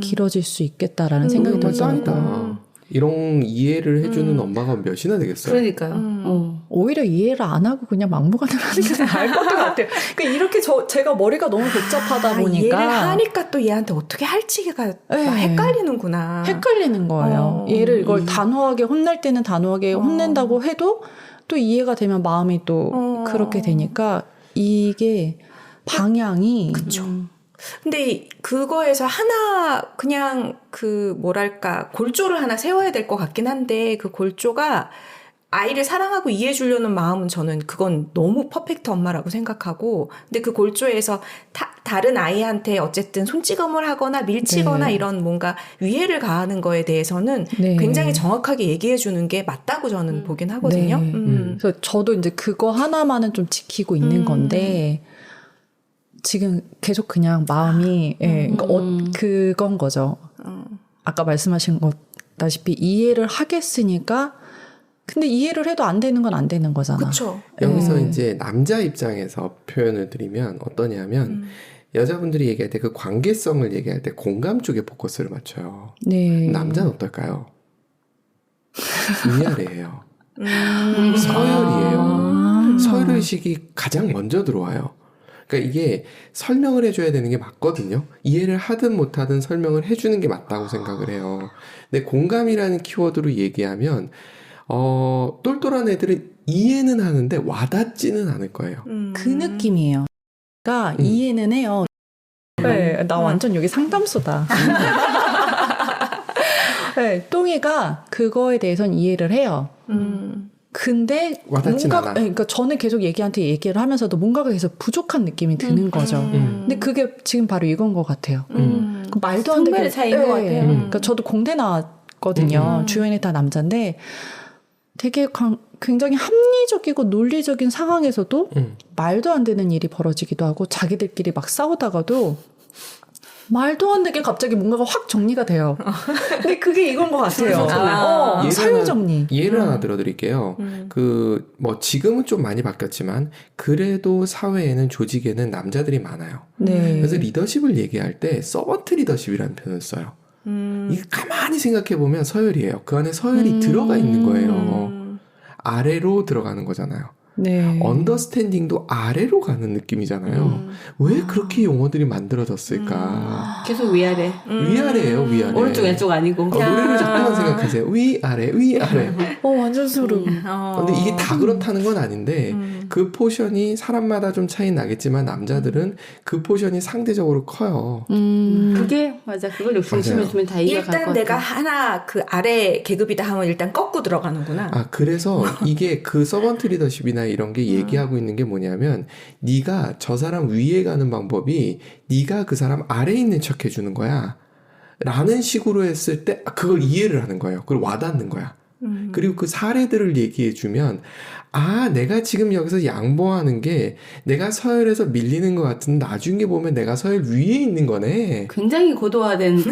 길어질 수 있겠다라는 생각이 들더라고요. 이런 이해를 해주는 엄마가 몇이나 되겠어요? 그러니까요. 오히려 이해를 안 하고 그냥 막무가내로 하는 게 나을 것 같아요. 그러니까 이렇게 제가 머리가 너무 복잡하다 보니까 이해를 하니까 또 얘한테 어떻게 할지가 헷갈리는구나. 헷갈리는 거예요. 얘를 이걸 단호하게 혼낼 때는 단호하게 혼낸다고 해도 또 이해가 되면 마음이 또 그렇게 되니까 이게 방향이 그쵸. 근데 그거에서 하나 그냥 그 뭐랄까 골조를 하나 세워야 될 것 같긴 한데 그 골조가 아이를 사랑하고 이해해 주려는 마음은 저는 그건 너무 퍼펙트 엄마라고 생각하고 근데 그 골조에서 다른 아이한테 어쨌든 손찌검을 하거나 밀치거나 네. 이런 뭔가 위해를 가하는 거에 대해서는 네. 굉장히 정확하게 얘기해 주는 게 맞다고 저는 보긴 하거든요. 네. 그래서 저도 이제 그거 하나만은 좀 지키고 있는 건데 지금 계속 그냥 마음이 그러니까 그건 거죠. 아까 말씀하신 것다시피 이해를 하겠으니까 근데 이해를 해도 안 되는 건 안 되는 거잖아. 그렇죠. 여기서 이제 남자 입장에서 표현을 드리면 어떠냐면 여자분들이 얘기할 때 그 관계성을 얘기할 때 공감 쪽에 포커스를 맞춰요. 네. 남자는 어떨까요? 위아래예요. 서열이에요. 서열의식이 가장 먼저 들어와요. 그러니까 이게 설명을 해줘야 되는 게 맞거든요. 이해를 하든 못하든 설명을 해주는 게 맞다고 생각을 해요. 근데 공감이라는 키워드로 얘기하면 똘똘한 애들은 이해는 하는데 와닿지는 않을 거예요. 그 느낌이에요. 그러니까 이해는 해요. 네, 나 완전 여기 상담소다. 네, 똥이가 그거에 대해서는 이해를 해요. 근데 와닿진 뭔가, 않아. 그러니까 저는 계속 얘기한테 얘기를 하면서도 뭔가가 계속 부족한 느낌이 드는 거죠. 근데 그게 지금 바로 이건 것 같아요. 그 말도 안 되게 성별의 차이인 것 같아요. 그러니까 저도 공대 나왔거든요. 주변이 다 남자인데 되게 굉장히 합리적이고 논리적인 상황에서도 말도 안 되는 일이 벌어지기도 하고 자기들끼리 막 싸우다가도 말도 안 되게 갑자기 뭔가가 확 정리가 돼요. 근데 그게 이건 것 같아요. 서열 정리. 예를 하나 들어드릴게요. 뭐 지금은 좀 많이 바뀌었지만 그래도 사회에는 조직에는 남자들이 많아요. 네. 그래서 리더십을 얘기할 때 서번트 리더십이라는 표현을 써요. 이게 가만히 생각해보면 서열이에요. 그 안에 서열이 들어가 있는 거예요. 아래로 들어가는 거잖아요. 네. 언더스탠딩도 아래로 가는 느낌이잖아요. 왜 그렇게 용어들이 만들어졌을까? 계속 위아래. 위아래예요, 위아래. 오른쪽 왼쪽 아니고. 노래를 자꾸만 생각하세요. 위아래, 위아래. 완전 소름. 근데 이게 다 그렇다는 건 아닌데 그 포션이 사람마다 좀 차이 나겠지만 남자들은 그 포션이 상대적으로 커요. 그게 맞아. 그걸 욕심심해주면 다 이해가 갈 것 같아. 일단 내가 하나 그 아래 계급이다 하면 일단 꺾고 들어가는구나. 그래서 이게 그 서번트 리더십이나 이런 게 얘기하고 있는 게 뭐냐면 네가 저 사람 위에 가는 방법이 네가 그 사람 아래에 있는 척 해주는 거야 라는 식으로 했을 때 그걸 이해를 하는 거예요. 그걸 와닿는 거야. 그리고 그 사례들을 얘기해주면 내가 지금 여기서 양보하는 게 내가 서열에서 밀리는 것 같은데 나중에 보면 내가 서열 위에 있는 거네. 굉장히 고도화된 그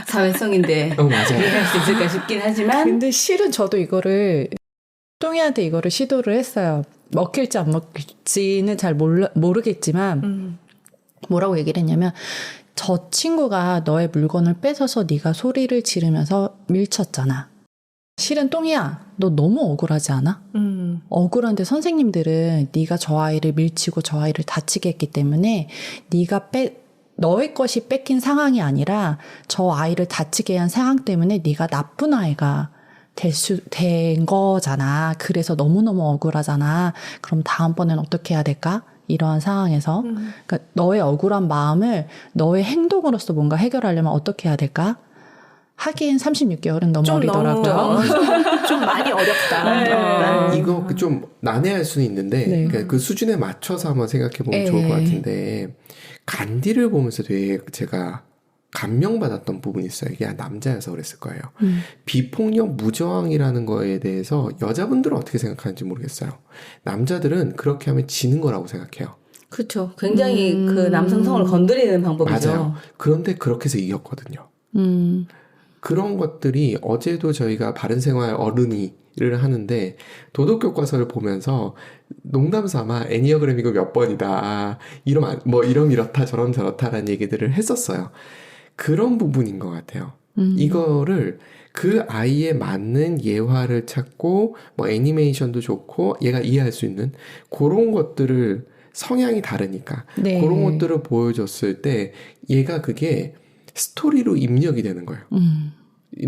사회성인데 맞아요. 이해할 수 있을까 싶긴 하지만 근데 실은 저도 이거를 똥이한테 이거를 시도를 했어요. 먹힐지 안 먹힐지는 잘 모르겠지만 뭐라고 얘기를 했냐면 저 친구가 너의 물건을 뺏어서 네가 소리를 지르면서 밀쳤잖아. 실은 똥이야. 너 너무 억울하지 않아? 억울한데 선생님들은 네가 저 아이를 밀치고 저 아이를 다치게 했기 때문에 네가 너의 것이 뺏긴 상황이 아니라 저 아이를 다치게 한 상황 때문에 네가 나쁜 아이가 된 거잖아. 그래서 너무너무 억울하잖아. 그럼 다음번엔 어떻게 해야 될까? 이러한 상황에서 그러니까 너의 억울한 마음을 너의 행동으로서 뭔가 해결하려면 어떻게 해야 될까? 하긴 36개월은 너무 어리더라고요. 좀 많이 어렵다. 이거 좀 난해할 수는 있는데 그러니까 그 수준에 맞춰서 한번 생각해 보면 좋을 것 같은데 간디를 보면서 되게 제가 감명받았던 부분이 있어요. 이게 남자여서 그랬을 거예요. 비폭력 무저항이라는 거에 대해서 여자분들은 어떻게 생각하는지 모르겠어요. 남자들은 그렇게 하면 지는 거라고 생각해요. 그렇죠. 굉장히 그 남성성을 건드리는 방법이죠. 맞아요. 그런데 그렇게 해서 이겼거든요. 그런 것들이 어제도 저희가 바른생활 어른이를 하는데 도덕교과서를 보면서 농담 삼아 애니어그램 이거 몇 번이다. 뭐 이렇다 저럼 저렇다라는 얘기들을 했었어요. 그런 부분인 것 같아요. 이거를 그 아이에 맞는 예화를 찾고 뭐 애니메이션도 좋고 얘가 이해할 수 있는 그런 것들을 성향이 다르니까 네. 그런 것들을 보여줬을 때 얘가 그게 스토리로 입력이 되는 거예요.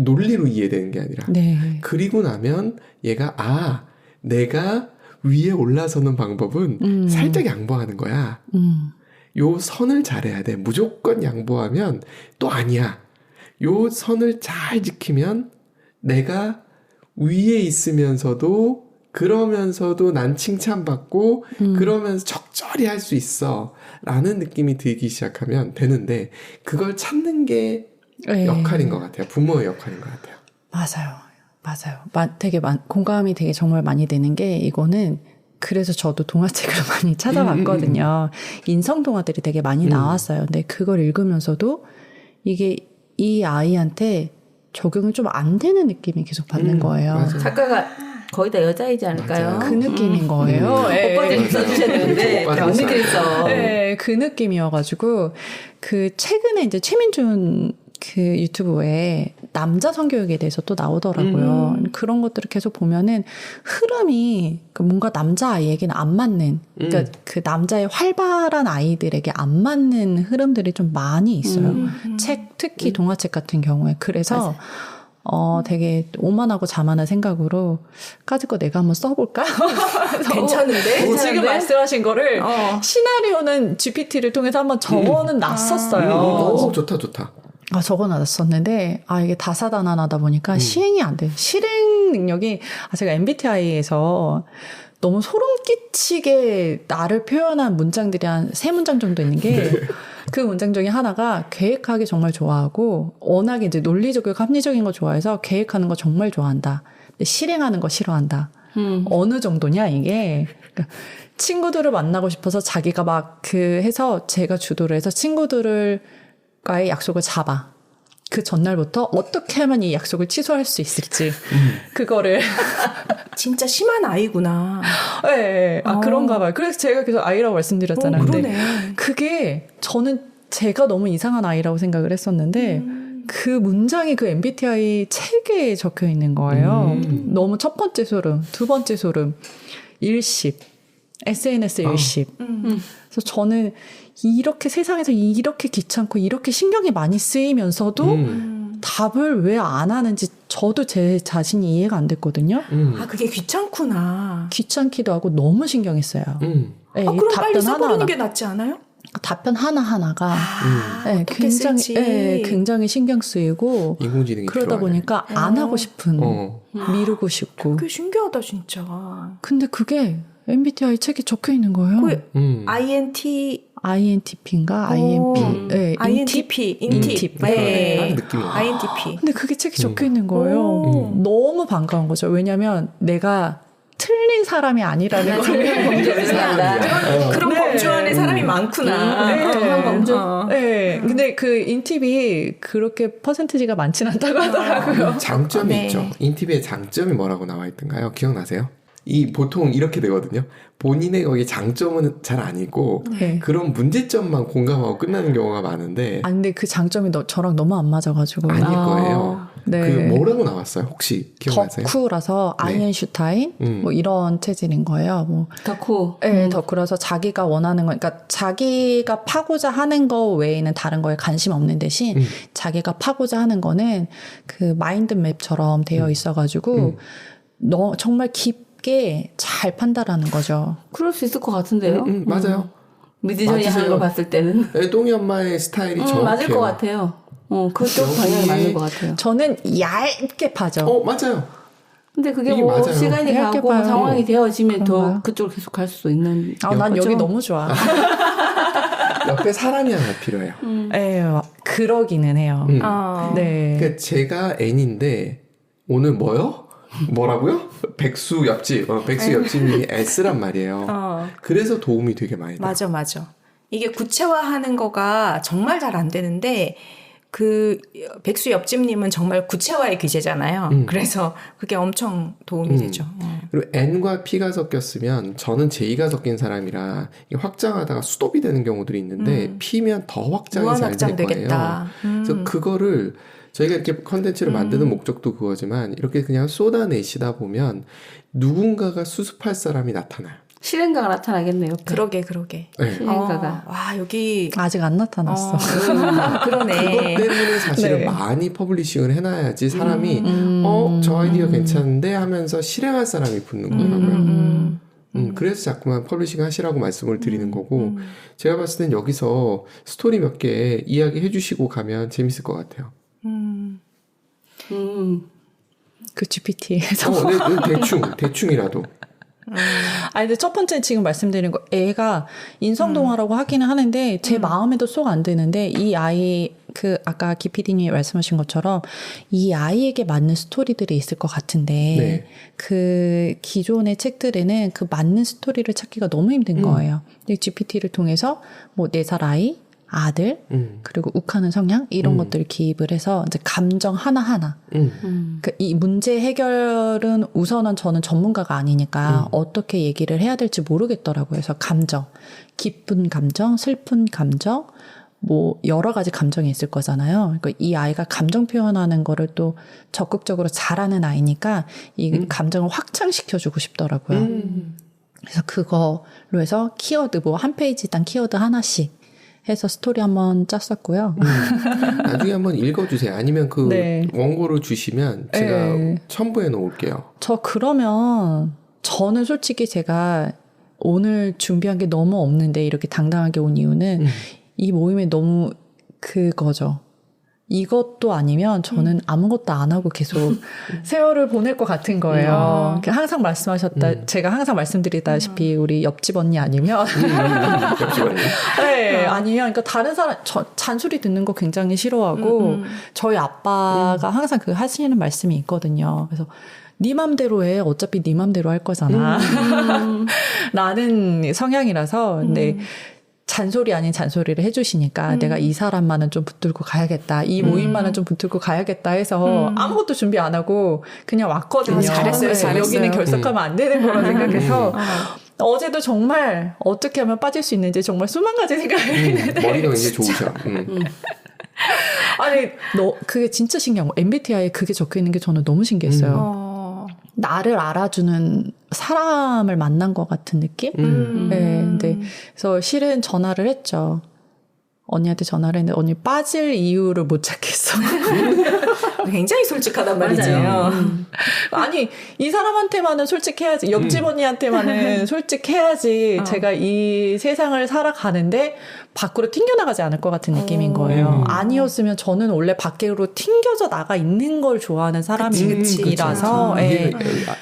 논리로 이해되는 게 아니라. 네. 그리고 나면 얘가 내가 위에 올라서는 방법은 살짝 양보하는 거야. 요 선을 잘해야 돼. 무조건 양보하면 또 아니야. 요 선을 잘 지키면 내가 위에 있으면서도 그러면서도 난 칭찬받고 그러면서 적절히 할 수 있어 라는 느낌이 들기 시작하면 되는데 그걸 찾는 게 네. 역할인 것 같아요. 부모의 역할인 것 같아요. 맞아요. 되게 공감이 되게 정말 많이 되는 게 이거는 그래서 저도 동화책을 많이 찾아봤거든요. 인성 동화들이 되게 많이 나왔어요. 근데 그걸 읽으면서도 이게 이 아이한테 적용이 좀 안 되는 느낌이 계속 받는 거예요. 맞아요. 작가가 거의 다 여자이지 않을까요? 맞아요. 그 느낌인 거예요. 오빠들 좀 써주셔야 되는데 오빠들 안 써요. 느껴있어. 네, 그 느낌이어가지고 그 최근에 이제 최민준 그 유튜브에 남자 성교육에 대해서 또 나오더라고요. 그런 것들을 계속 보면은 흐름이 뭔가 남자 아이에게는 안 맞는, 그러니까 그 남자의 활발한 아이들에게 안 맞는 흐름들이 좀 많이 있어요. 책, 특히 동화책 같은 경우에. 그래서 되게 오만하고 자만한 생각으로 까짓 거 내가 한번 써볼까? 괜찮은데? 지금 말씀하신 거를 시나리오는 GPT를 통해서 한번 적어는 놨었어요. 오, 좋다. 적어놨었는데 이게 다사다난하다 보니까 시행이 안 돼. 실행 능력이 제가 MBTI에서 너무 소름 끼치게 나를 표현한 문장들이 한 3문장 정도 있는 게 그 문장 중에 하나가 계획하기 정말 좋아하고 워낙에 이제 논리적이고 합리적인 거 좋아해서 계획하는 거 정말 좋아한다. 근데 실행하는 거 싫어한다. 어느 정도냐 이게. 그러니까 친구들을 만나고 싶어서 자기가 막 해서 제가 주도를 해서 친구들과의 약속을 잡아. 그 전날부터 어떻게 하면 이 약속을 취소할 수 있을지 그거를 진짜 심한 아이구나. 네, 그런가 봐요. 그래서 제가 계속 아이라고 말씀드렸잖아요. 그러네. 근데 그게 저는 제가 너무 이상한 아이라고 생각을 했었는데 그 문장이 그 MBTI 책에 적혀 있는 거예요. 너무 첫 번째 소름, 두 번째 소름, 일십, SNS 일십. 그래서 저는 이렇게 세상에서 이렇게 귀찮고 이렇게 신경이 많이 쓰이면서도 답을 왜 안 하는지 저도 제 자신이 이해가 안 됐거든요. 그게 귀찮구나. 귀찮기도 하고 너무 신경이 써요. 네, 이 그럼 빨리 답변 써버리는 하나하나. 게 낫지 않아요? 답변 하나하나가 네, 어떻게 쓸지. 굉장히 신경 쓰이고 인공지능이 그러다 필요하네. 보니까 안 하고 싶은 미루고 싶고 그게 신기하다 진짜. 근데 그게 MBTI 책에 적혀 있는 거예요. INTP인가? INP. 네, INTP. 인팁. 딱 네. 느낌이 와. INTP. 근데 그게 책에 적혀 있는 거예요. 너무 반가운 거죠. 왜냐면 내가 틀린 사람이 아니라는 걸. 범죄를 한다. 그런 네. 범주 안에 사람이 많구나. 네. 범주. 네. 근데 그 인팁이 그렇게 퍼센티지가 많진 않다고 하더라고요. 장점이 네. 있죠. 인팁의 장점이 뭐라고 나와 있던가요? 기억나세요? 보통 이렇게 되거든요. 본인의 거기 장점은 잘 아니고 네. 그런 문제점만 공감하고 끝나는 경우가 많은데 근데 그 장점이 저랑 너무 안 맞아가지고. 아닐 거예요. 네. 그 뭐라고 나왔어요? 혹시 기억나세요? 덕후라서 네. 아이엔슈타인 뭐 이런 체질인 거예요. 뭐 덕후. 네, 덕후라서 자기가 원하는 거, 그러니까 자기가 파고자 하는 거 외에는 다른 거에 관심 없는 대신 자기가 파고자 하는 거는 그 마인드맵처럼 되어 있어가지고 정말 깊게 잘 판단하는 거죠. 그럴 수 있을 것 같은데요. 맞아요. 미드저니 하는 걸 봤을 때는. 똥이 엄마의 스타일이 정확해요. 맞을 것 같아요. 그쪽 방향이 맞는 것 같아요. 저는 얇게 파죠. 맞아요. 근데 그게 이게 뭐 맞아요. 시간이 이렇게 가고 봐요. 상황이 되어지면 그런가요? 더 그쪽으로 계속 갈 수 있는. 난 거죠. 여기 너무 좋아. 옆에 사람이 하나 필요해요. 네, 그러기는 해요. 네. 그러니까 제가 N인데 오늘 뭐라고요? 백수 옆집. 백수 옆집이 S란 말이에요. 그래서 도움이 되게 많이 돼요. 맞아. 이게 구체화하는 거가 정말 잘 안 되는데 그 백수 옆집님은 정말 구체화의 귀재잖아요. 그래서 그게 엄청 도움이 되죠. 그리고 N과 P가 섞였으면 저는 J가 섞인 사람이라 이게 확장하다가 수도비 되는 경우들이 있는데 P면 더 확장이 무한 잘 확장 될 거예요. 되겠다. 그래서 그거를 저희가 이렇게 컨텐츠를 만드는 목적도 그거지만 이렇게 그냥 쏟아내시다 보면 누군가가 수습할 사람이 나타나요. 실행가가 나타나겠네요. 그러게. 네. 실행가가. 와, 여기. 아직 안 나타났어. 그러네. 그것 때문에 사실은 네. 많이 퍼블리싱을 해놔야지 사람이 저 아이디어 괜찮은데 하면서 실행할 사람이 붙는 거라고요. 그래서 자꾸만 퍼블리싱 하시라고 말씀을 드리는 거고 제가 봤을 땐 여기서 스토리 몇 개 이야기 해주시고 가면 재밌을 것 같아요. 그 GPT에서. 대충이라도. 아니, 근데 첫 번째 지금 말씀드린 거, 애가 인성동화라고 하기는 하는데, 제 마음에도 쏙 안 드는데, 이 아이, 아까 기피디님이 말씀하신 것처럼, 이 아이에게 맞는 스토리들이 있을 것 같은데, 네. 그 기존의 책들에는 그 맞는 스토리를 찾기가 너무 힘든 거예요. 근데 GPT를 통해서, 뭐, 4살 아이, 아들, 그리고 욱하는 성향, 이런 것들을 기입을 해서, 이제 감정 하나하나. 이 문제 해결은 우선은 저는 전문가가 아니니까 어떻게 얘기를 해야 될지 모르겠더라고요. 그래서 감정, 기쁜 감정, 슬픈 감정, 뭐 여러 가지 감정이 있을 거잖아요. 그러니까 이 아이가 감정 표현하는 거를 또 적극적으로 잘하는 아이니까 이 감정을 확장시켜주고 싶더라고요. 그래서 그걸로 해서 키워드, 뭐 한 페이지당 키워드 하나씩 해서 스토리 한번 짰었고요. 나중에 한번 읽어주세요. 아니면 그 네. 원고를 주시면 제가 네. 첨부해 놓을게요. 저 그러면 저는 솔직히 제가 오늘 준비한 게 너무 없는데 이렇게 당당하게 온 이유는 이 모임에 너무 그거죠. 이것도 아니면 저는 아무것도 안 하고 계속 세월을 보낼 것 같은 거예요. 항상 제가 항상 말씀드리다시피 우리 옆집 언니 아니면 옆집 언니. 네, 아니면 그러니까 다른 사람 잔소리 듣는 거 굉장히 싫어하고 저희 아빠가 항상 그 하시는 말씀이 있거든요. 그래서 네 맘대로 해. 어차피 네 맘대로 할 거잖아. 라는 성향이라서 근데 잔소리 아닌 잔소리를 해주시니까 내가 이 사람만은 좀 붙들고 가야겠다. 이 모임만은 좀 붙들고 가야겠다 해서 아무것도 준비 안 하고 그냥 왔거든요. 잘했어요. 여기는 결석하면 안 되는 거라 생각해서 어제도 정말 어떻게 하면 빠질 수 있는지 정말 수만 가지 생각을 했는데 머리가 굉장히 좋으셔. 아니 그게 진짜 신기한 거. MBTI에 그게 적혀있는 게 저는 너무 신기했어요. 나를 알아주는 사람을 만난 것 같은 느낌? 네, 근데 그래서 실은 전화를 했죠. 언니한테 전화를 했는데 언니 빠질 이유를 못 찾겠어. 굉장히 솔직하단 말이죠. 아니 이 사람한테만은 솔직해야지. 옆집 언니한테만은 솔직해야지 제가 이 세상을 살아가는데 밖으로 튕겨나가지 않을 것 같은 느낌인 거예요. 아니었으면 저는 원래 밖으로 튕겨져 나가 있는 걸 좋아하는 사람이라서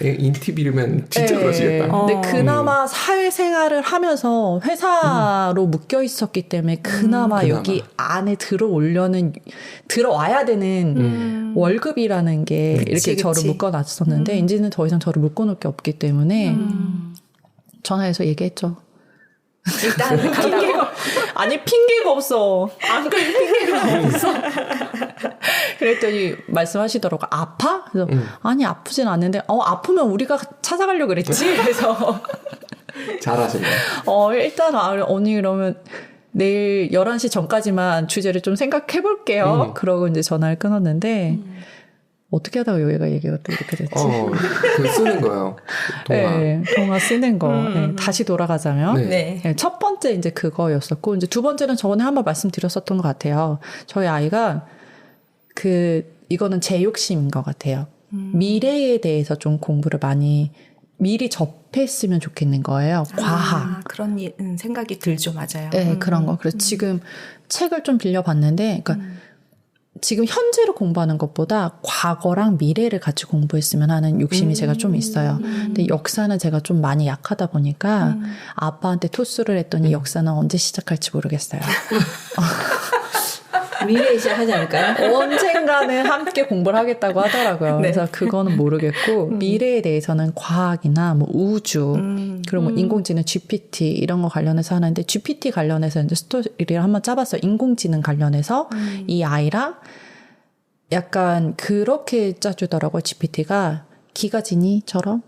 인티비르면 진짜 그러시겠다. 근데 그나마 사회생활을 하면서 회사로 묶여 있었기 때문에 그나마 여기 안에 들어와야 되는 월급이라는 게 이렇게 저를 묶어놨었는데 이제는 더 이상 저를 묶어놓을 게 없기 때문에 전화해서 얘기했죠. 일단 핑계가 없어. 안 그래 핑계가 없어. 그랬더니 말씀하시더라고. 아파? 그래서 아니 아프진 않는데 아프면 우리가 찾아가려고 그랬지. 그래서 잘하시네. 일단 언니 그러면 내일 11시 전까지만 주제를 좀 생각해 볼게요. 그러고 이제 전화를 끊었는데 어떻게 하다가 여기가 얘기가 또 이렇게 됐지? 그 쓰는 거요. 동화. 네, 동화 쓰는 거. 네, 다시 돌아가자면. 네. 첫 번째 이제 그거였었고, 이제 두 번째는 전에 한번 말씀드렸었던 것 같아요. 저희 아이가 이거는 제 욕심인 것 같아요. 미래에 대해서 좀 공부를 미리 접했으면 좋겠는 거예요. 과학. 그런 생각이 들죠. 맞아요. 네, 그런 거. 그래서 지금 책을 좀 빌려봤는데, 그러니까 지금 현재를 공부하는 것보다 과거랑 미래를 같이 공부했으면 하는 욕심이 제가 좀 있어요. 근데 역사는 제가 좀 많이 약하다 보니까 아빠한테 토스를 했더니 역사는 언제 시작할지 모르겠어요. 미래에 시작하지 않을까요? 언젠가는 함께 공부를 하겠다고 하더라고요. 네. 그래서 그거는 모르겠고 미래에 대해서는 과학이나 뭐 우주 그리고 뭐 인공지능 GPT 이런 거 관련해서 하는데 GPT 관련해서 이제 스토리를 한번 짜봤어요. 인공지능 관련해서 이 아이랑 약간 그렇게 짜주더라고요. GPT가 기가지니처럼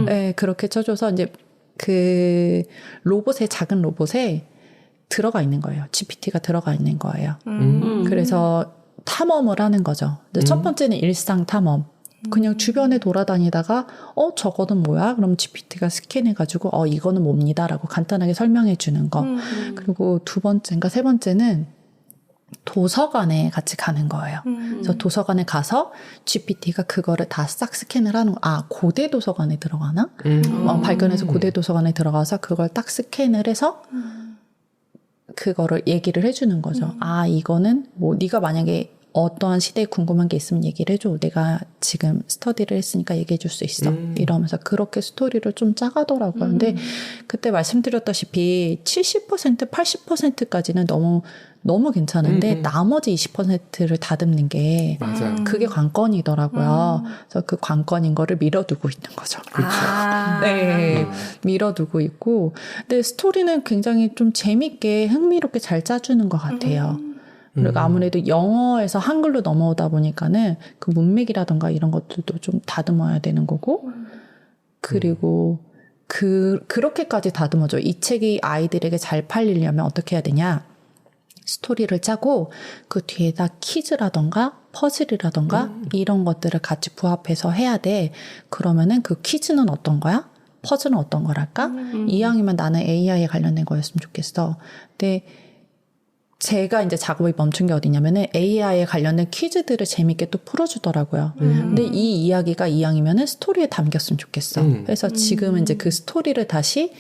네, 그렇게 쳐줘서 이제 그 로봇에 작은 로봇에 들어가 있는 거예요. GPT가 들어가 있는 거예요. 그래서 탐험을 하는 거죠. 근데 첫 번째는 일상 탐험. 그냥 주변에 돌아다니다가 저거는 뭐야? 그럼 GPT가 스캔해가지고 이거는 뭡니다라고 간단하게 설명해 주는 거. 그리고 두 번째인가 세 번째는 도서관에 같이 가는 거예요. 그래서 도서관에 가서 GPT가 그거를 다 싹 스캔을 하는 거. 고대 도서관에 들어가나? 발견해서 고대 도서관에 들어가서 그걸 딱 스캔을 해서 그거를 얘기를 해주는 거죠. 이거는 뭐 네가 만약에 어떠한 시대에 궁금한 게 있으면 얘기를 해줘. 내가 지금 스터디를 했으니까 얘기해 줄 수 있어. 이러면서 그렇게 스토리를 좀 짜가더라고요. 근데 그때 말씀드렸다시피 70%, 80%까지는 너무 괜찮은데 나머지 20%를 다듬는 게 맞아요. 그게 관건이더라고요. 그래서 그 관건인 거를 밀어두고 있는 거죠. 네, 밀어두고 있고. 근데 스토리는 굉장히 좀 재밌게 흥미롭게 잘 짜주는 것 같아요. 그리고 아무래도 영어에서 한글로 넘어오다 보니까는 그 문맥이라던가 이런 것들도 좀 다듬어야 되는 거고, 그리고 그렇게까지 다듬어줘. 이 책이 아이들에게 잘 팔리려면 어떻게 해야 되냐? 스토리를 짜고 그 뒤에다 퀴즈라던가 퍼즐이라던가 이런 것들을 같이 부합해서 해야 돼. 그러면은 그 퀴즈는 어떤 거야? 퍼즐은 어떤 거랄까? 이왕이면 나는 AI에 관련된 거였으면 좋겠어. 근데 제가 이제 작업이 멈춘 게 어디냐면은 AI에 관련된 퀴즈들을 재밌게 또 풀어주더라고요. 근데 이 이야기가 이왕이면은 스토리에 담겼으면 좋겠어. 그래서 지금은 이제 그 스토리를 다시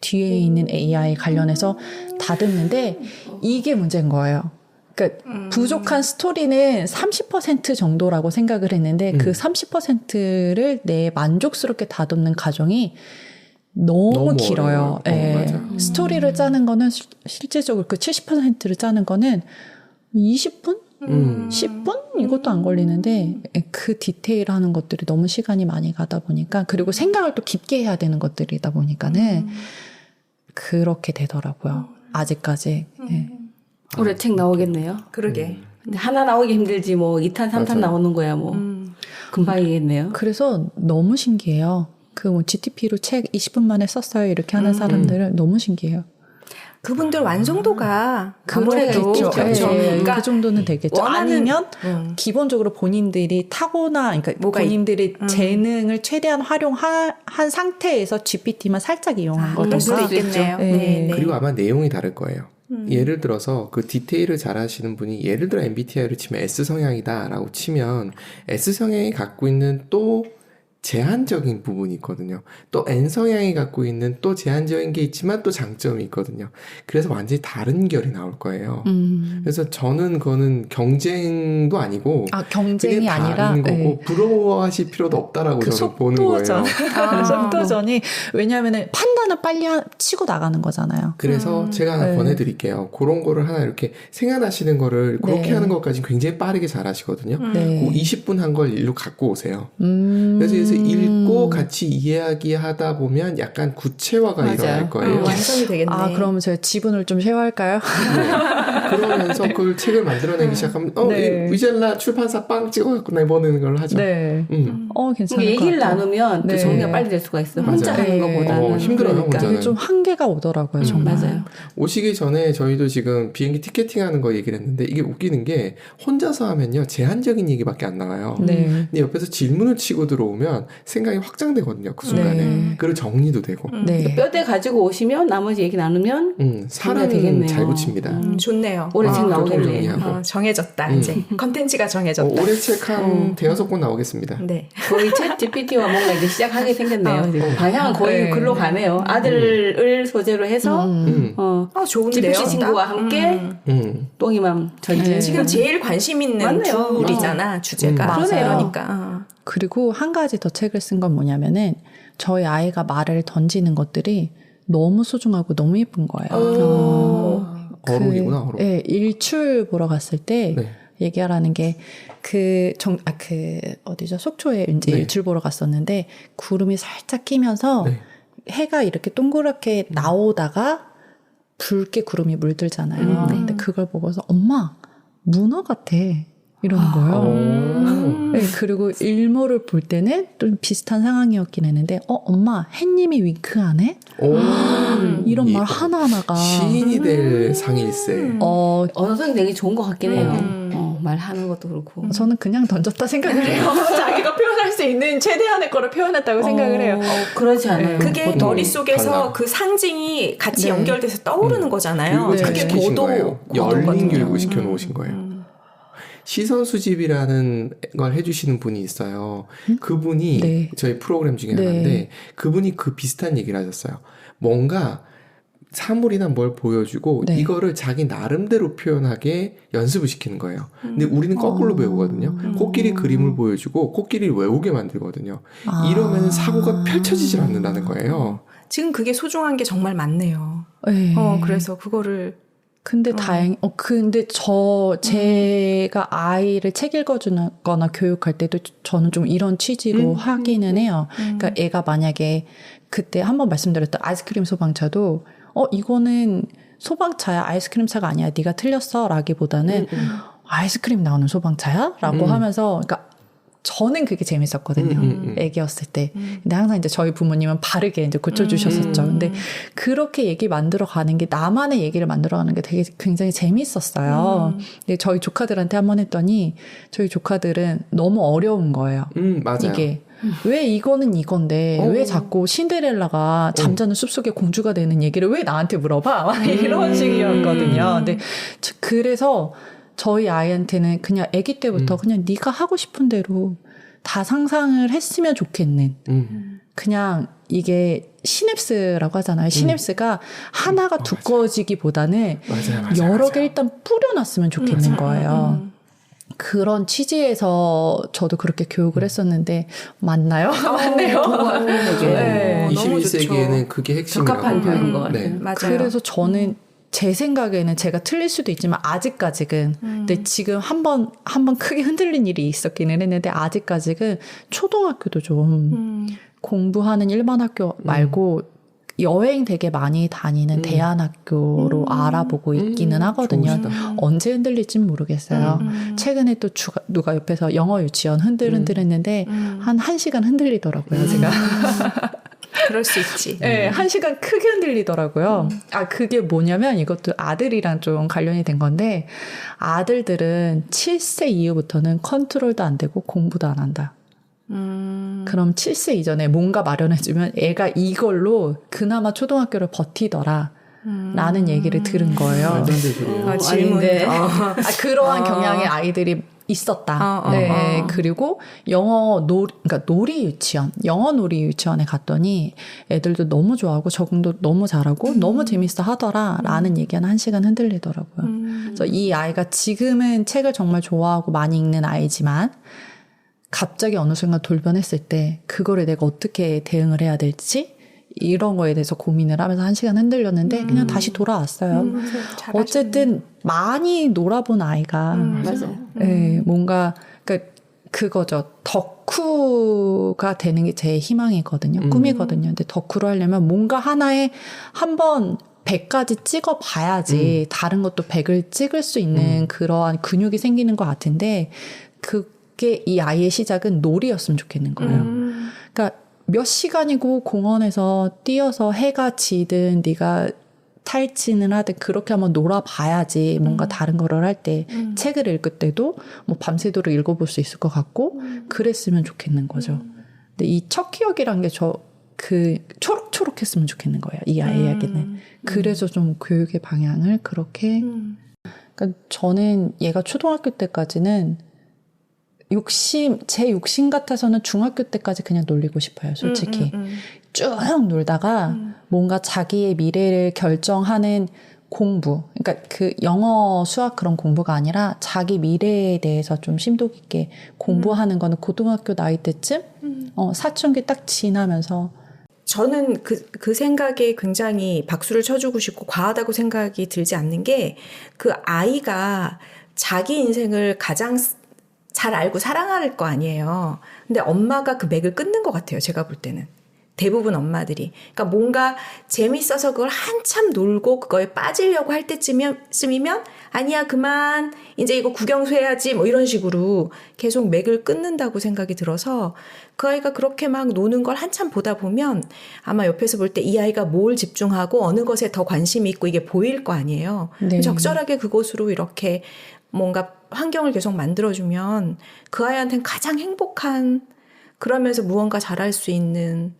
뒤에 있는 AI 관련해서 다듬는데 이게 문제인 거예요. 그러니까 부족한 스토리는 30% 정도라고 생각을 했는데 그 30%를 내 만족스럽게 다듬는 과정이 너무 길어요. 네. 스토리를 짜는 거는 실질적으로 그 70%를 짜는 거는 20분? 10분? 이것도 안 걸리는데 그 디테일하는 것들이 너무 시간이 많이 가다 보니까 그리고 생각을 또 깊게 해야 되는 것들이다 보니까는 그렇게 되더라고요. 아직까지. 네. 올해 책 나오겠네요. 그러게. 근데 하나 나오기 힘들지 뭐 2탄, 3탄 맞아요. 나오는 거야 뭐 금방이겠네요. 그래서 너무 신기해요. 그 뭐 GTP로 책 20분 만에 썼어요. 이렇게 하는 사람들은 너무 신기해요. 그분들 완성도가 아무래도 있겠죠. 그렇죠. 네, 그러니까 그 정도는 되겠죠. 아니면 기본적으로 기본적으로 본인들이 타고나, 그러니까 뭐가 본인들이 재능을 최대한 활용한 상태에서 GPT만 살짝 이용한 그럴 수도 거든가. 있겠네요. 네. 네. 그리고 아마 내용이 다를 거예요. 예를 들어서 그 디테일을 잘 하시는 분이 예를 들어 MBTI로 치면 S성향이다라고 치면 S성향이 갖고 있는 또 제한적인 부분이 있거든요. 또 N성향이 갖고 있는 또 제한적인 게 있지만 또 장점이 있거든요. 그래서 완전히 다른 결이 나올 거예요. 그래서 저는 그거는 경쟁도 아니고 경쟁이 그게 아니라 다른 거고 네. 부러워하실 필요도 없다라고 그 저는 보는 거예요. 속도전이 왜냐하면 판단을 빨리 치고 나가는 거잖아요. 그래서 제가 하나 네. 권해드릴게요. 그런 거를 하나 이렇게 생각하시는 거를 그렇게 네. 하는 것까지 굉장히 빠르게 잘 하시거든요. 네. 그 20분 한 걸 일로 갖고 오세요. 그래서 읽고 같이 이야기하다 보면 약간 구체화가 맞아요. 일어날 거예요. 완성이 되겠네. 그럼 제가 지분을 좀 쉐어할까요? 네. 그러면서 그 책을 만들어내기 시작하면 네. 위젤라 출판사 빵 찍어갖고 내보내는 걸 하죠. 네. 괜찮을 것 얘기를 같아요. 나누면 네. 또 정리가 빨리 될 수가 있어요. 혼자 맞아요. 하는 네. 것보다는. 힘들어요, 혼자는. 그게 좀 한계가 오더라고요, 정말. 맞아요. 오시기 전에 저희도 지금 비행기 티켓팅하는 거 얘기를 했는데 이게 웃기는 게 혼자서 하면요 제한적인 얘기밖에 안 나와요. 네. 근데 옆에서 질문을 치고 들어오면 생각이 확장되거든요 그 순간에. 네. 그리고 정리도 되고. 네. 뼈대 가지고 오시면 나머지 얘기 나누면 사람은 되겠네요. 잘 붙입니다. 좋네요. 올해 책 나오겠네. 정리하고. 정해졌다 이제 컨텐츠가 정해졌다. 올해 책 한 대여섯 권 나오겠습니다. 네. 거의 챗 GPT와 뭔가 이제 시작하게 생겼네요. 지금. 방향은 거의 네. 글로 가네요. 아들을 소재로 해서 좋은데요. GPT 친구와 함께 똥이맘 전쟁. 네. 지금 제일 관심 있는 맞네요. 둘이잖아 주제가. 맞아요. 그러니까. 그리고 한 가지 더 책을 쓴 건 뭐냐면은 저희 아이가 말을 던지는 것들이 너무 소중하고 너무 예쁜 거예요. 어록이구나, 어록. 네, 일출 보러 갔을 때 네. 얘기하라는 게 어디죠? 속초에 이제 네. 일출 보러 갔었는데 구름이 살짝 끼면서 네. 해가 이렇게 동그랗게 나오다가 붉게 구름이 물들잖아요. 근데 그걸 보고서 엄마 문어 같아 이러는 거예요. 네, 그리고 일몰을 볼 때는 좀 비슷한 상황이었긴 했는데 엄마 햇님이 윙크하네? 이런 말 하나하나가 시인이 될 상일세. 언어성이 되게 좋은 것 같긴 해요. 말하는 것도 그렇고. 저는 그냥 던졌다 생각을 해요. 자기가 표현할 수 있는 최대한의 거를 표현했다고 생각을 해요. 그렇지 않아요. 그게 보통 머릿속에서 달라. 그 상징이 같이 네. 연결돼서 떠오르는 거잖아요. 교육을 잘 그게 시키신 거예요. 열린 고도거든요. 교육을 시켜놓으신 거예요. 시선 수집이라는 걸 해주시는 분이 있어요. 그분이 네. 저희 프로그램 중에 네. 하나인데 그분이 그 비슷한 얘기를 하셨어요. 뭔가 사물이나 뭘 보여주고 네. 이거를 자기 나름대로 표현하게 연습을 시키는 거예요. 근데 우리는 거꾸로 배우거든요. 코끼리 그림을 보여주고 코끼리를 외우게 만들거든요. 이러면 사고가 펼쳐지질 않는다는 거예요. 지금 그게 소중한 게 정말 많네요. 네. 그래서 그거를 근데 근데 제가 아이를 책 읽어주거나 교육할 때도 저는 좀 이런 취지로 하기는 해요. 그러니까 애가 만약에 그때 한번 말씀드렸던 아이스크림 소방차도 이거는 소방차야 아이스크림 차가 아니야 네가 틀렸어 라기보다는 아이스크림 나오는 소방차야? 라고 하면서 그러니까 저는 그게 재밌었거든요. 애기였을 때. 근데 항상 이제 저희 부모님은 바르게 이제 고쳐주셨었죠. 근데 그렇게 얘기 만들어 가는 게 나만의 얘기를 만들어 가는 게 되게 굉장히 재밌었어요. 근데 저희 조카들한테 한번 했더니 저희 조카들은 너무 어려운 거예요. 맞아요. 이게. 왜 이거는 이건데 왜 자꾸 신데렐라가 잠자는 숲속의 공주가 되는 얘기를 왜 나한테 물어봐? 막 이런 식이었거든요. 근데 그래서 저희 아이한테는 그냥 아기 때부터 그냥 네가 하고 싶은 대로 다 상상을 했으면 좋겠는 그냥 이게 시냅스라고 하잖아요. 시냅스가 하나가 두꺼워지기보다는 여러 개 일단 뿌려놨으면 좋겠는 거예요. 그런 취지에서 저도 그렇게 교육을 했었는데 맞나요? 맞네요. 네. 21세기에는 그게 핵심이라고. 적합한 교육인 것 같아요. 네. 맞아요. 그래서 저는 제 생각에는 제가 틀릴 수도 있지만 아직까지는 근데 지금 한번 크게 흔들린 일이 있었기는 했는데 아직까지는 초등학교도 좀 공부하는 일반 학교 말고 여행 되게 많이 다니는 대안학교로 알아보고 있기는 하거든요. 좋으시다. 언제 흔들릴지는 모르겠어요. 최근에 또 누가 옆에서 영어 유치원 흔들흔들 했는데 한 1시간 흔들리더라고요. 제가. 그럴 수 있지. 네, 1시간 크게 흔들리더라고요. 그게 뭐냐면 이것도 아들이랑 좀 관련이 된 건데 아들들은 7세 이후부터는 컨트롤도 안 되고 공부도 안 한다. 그럼 7세 이전에 뭔가 마련해주면 애가 이걸로 그나마 초등학교를 버티더라. 라는 얘기를 들은 거예요. 말도 안 되는 소리예요. 질문. 그러한 경향의 아이들이 있었다. 네. 그리고 그러니까 놀이 유치원, 영어 놀이 유치원에 갔더니 애들도 너무 좋아하고 적응도 너무 잘하고 너무 재밌어 하더라. 라는 얘기는 1시간 흔들리더라고요. 그래서 이 아이가 지금은 책을 정말 좋아하고 많이 읽는 아이지만 갑자기 어느 순간 돌변했을 때 그거를 내가 어떻게 대응을 해야 될지 이런 거에 대해서 고민을 하면서 1시간 흔들렸는데 그냥 다시 돌아왔어요. 어쨌든 많이 놀아본 아이가 맞아요. 네, 뭔가 그거죠. 덕후가 되는 게 제 희망이거든요. 꿈이거든요. 근데 덕후로 하려면 뭔가 하나에 한번 100까지 찍어봐야지 다른 것도 100을 찍을 수 있는 그러한 근육이 생기는 것 같은데 그게 이 아이의 시작은 놀이였으면 좋겠는 거예요. 그러니까 몇 시간이고 공원에서 뛰어서 해가 지든 네가 탈진을 하든 그렇게 한번 놀아봐야지 뭔가 다른 거를 할 때 책을 읽을 때도 뭐 밤새도록 읽어볼 수 있을 것 같고 그랬으면 좋겠는 거죠. 근데 이 첫 기억이란 게 초록초록했으면 좋겠는 거예요. 이 아이에게는. 그래서 좀 교육의 방향을 그렇게 그러니까 저는 얘가 초등학교 때까지는 제 욕심 같아서는 중학교 때까지 그냥 놀리고 싶어요, 솔직히. 쭉 놀다가 뭔가 자기의 미래를 결정하는 공부, 그러니까 그 영어, 수학 그런 공부가 아니라 자기 미래에 대해서 좀 심도 깊게 공부하는 거는 고등학교 나이 때쯤 사춘기 딱 지나면서 저는 그 생각에 굉장히 박수를 쳐주고 싶고 과하다고 생각이 들지 않는 게 그 아이가 자기 인생을 가장 잘 알고 사랑할 거 아니에요. 근데 엄마가 그 맥을 끊는 것 같아요. 제가 볼 때는. 대부분 엄마들이. 그러니까 뭔가 재밌어서 그걸 한참 놀고 그거에 빠지려고 할 때쯤이면 아니야 그만 이제 이거 국영수 해야지 뭐 이런 식으로 계속 맥을 끊는다고 생각이 들어서 그 아이가 그렇게 막 노는 걸 한참 보다 보면 아마 옆에서 볼 때 이 아이가 뭘 집중하고 어느 것에 더 관심이 있고 이게 보일 거 아니에요. 네. 적절하게 그곳으로 이렇게 뭔가 환경을 계속 만들어주면 그 아이한테는 가장 행복한 그러면서 무언가 잘할 수 있는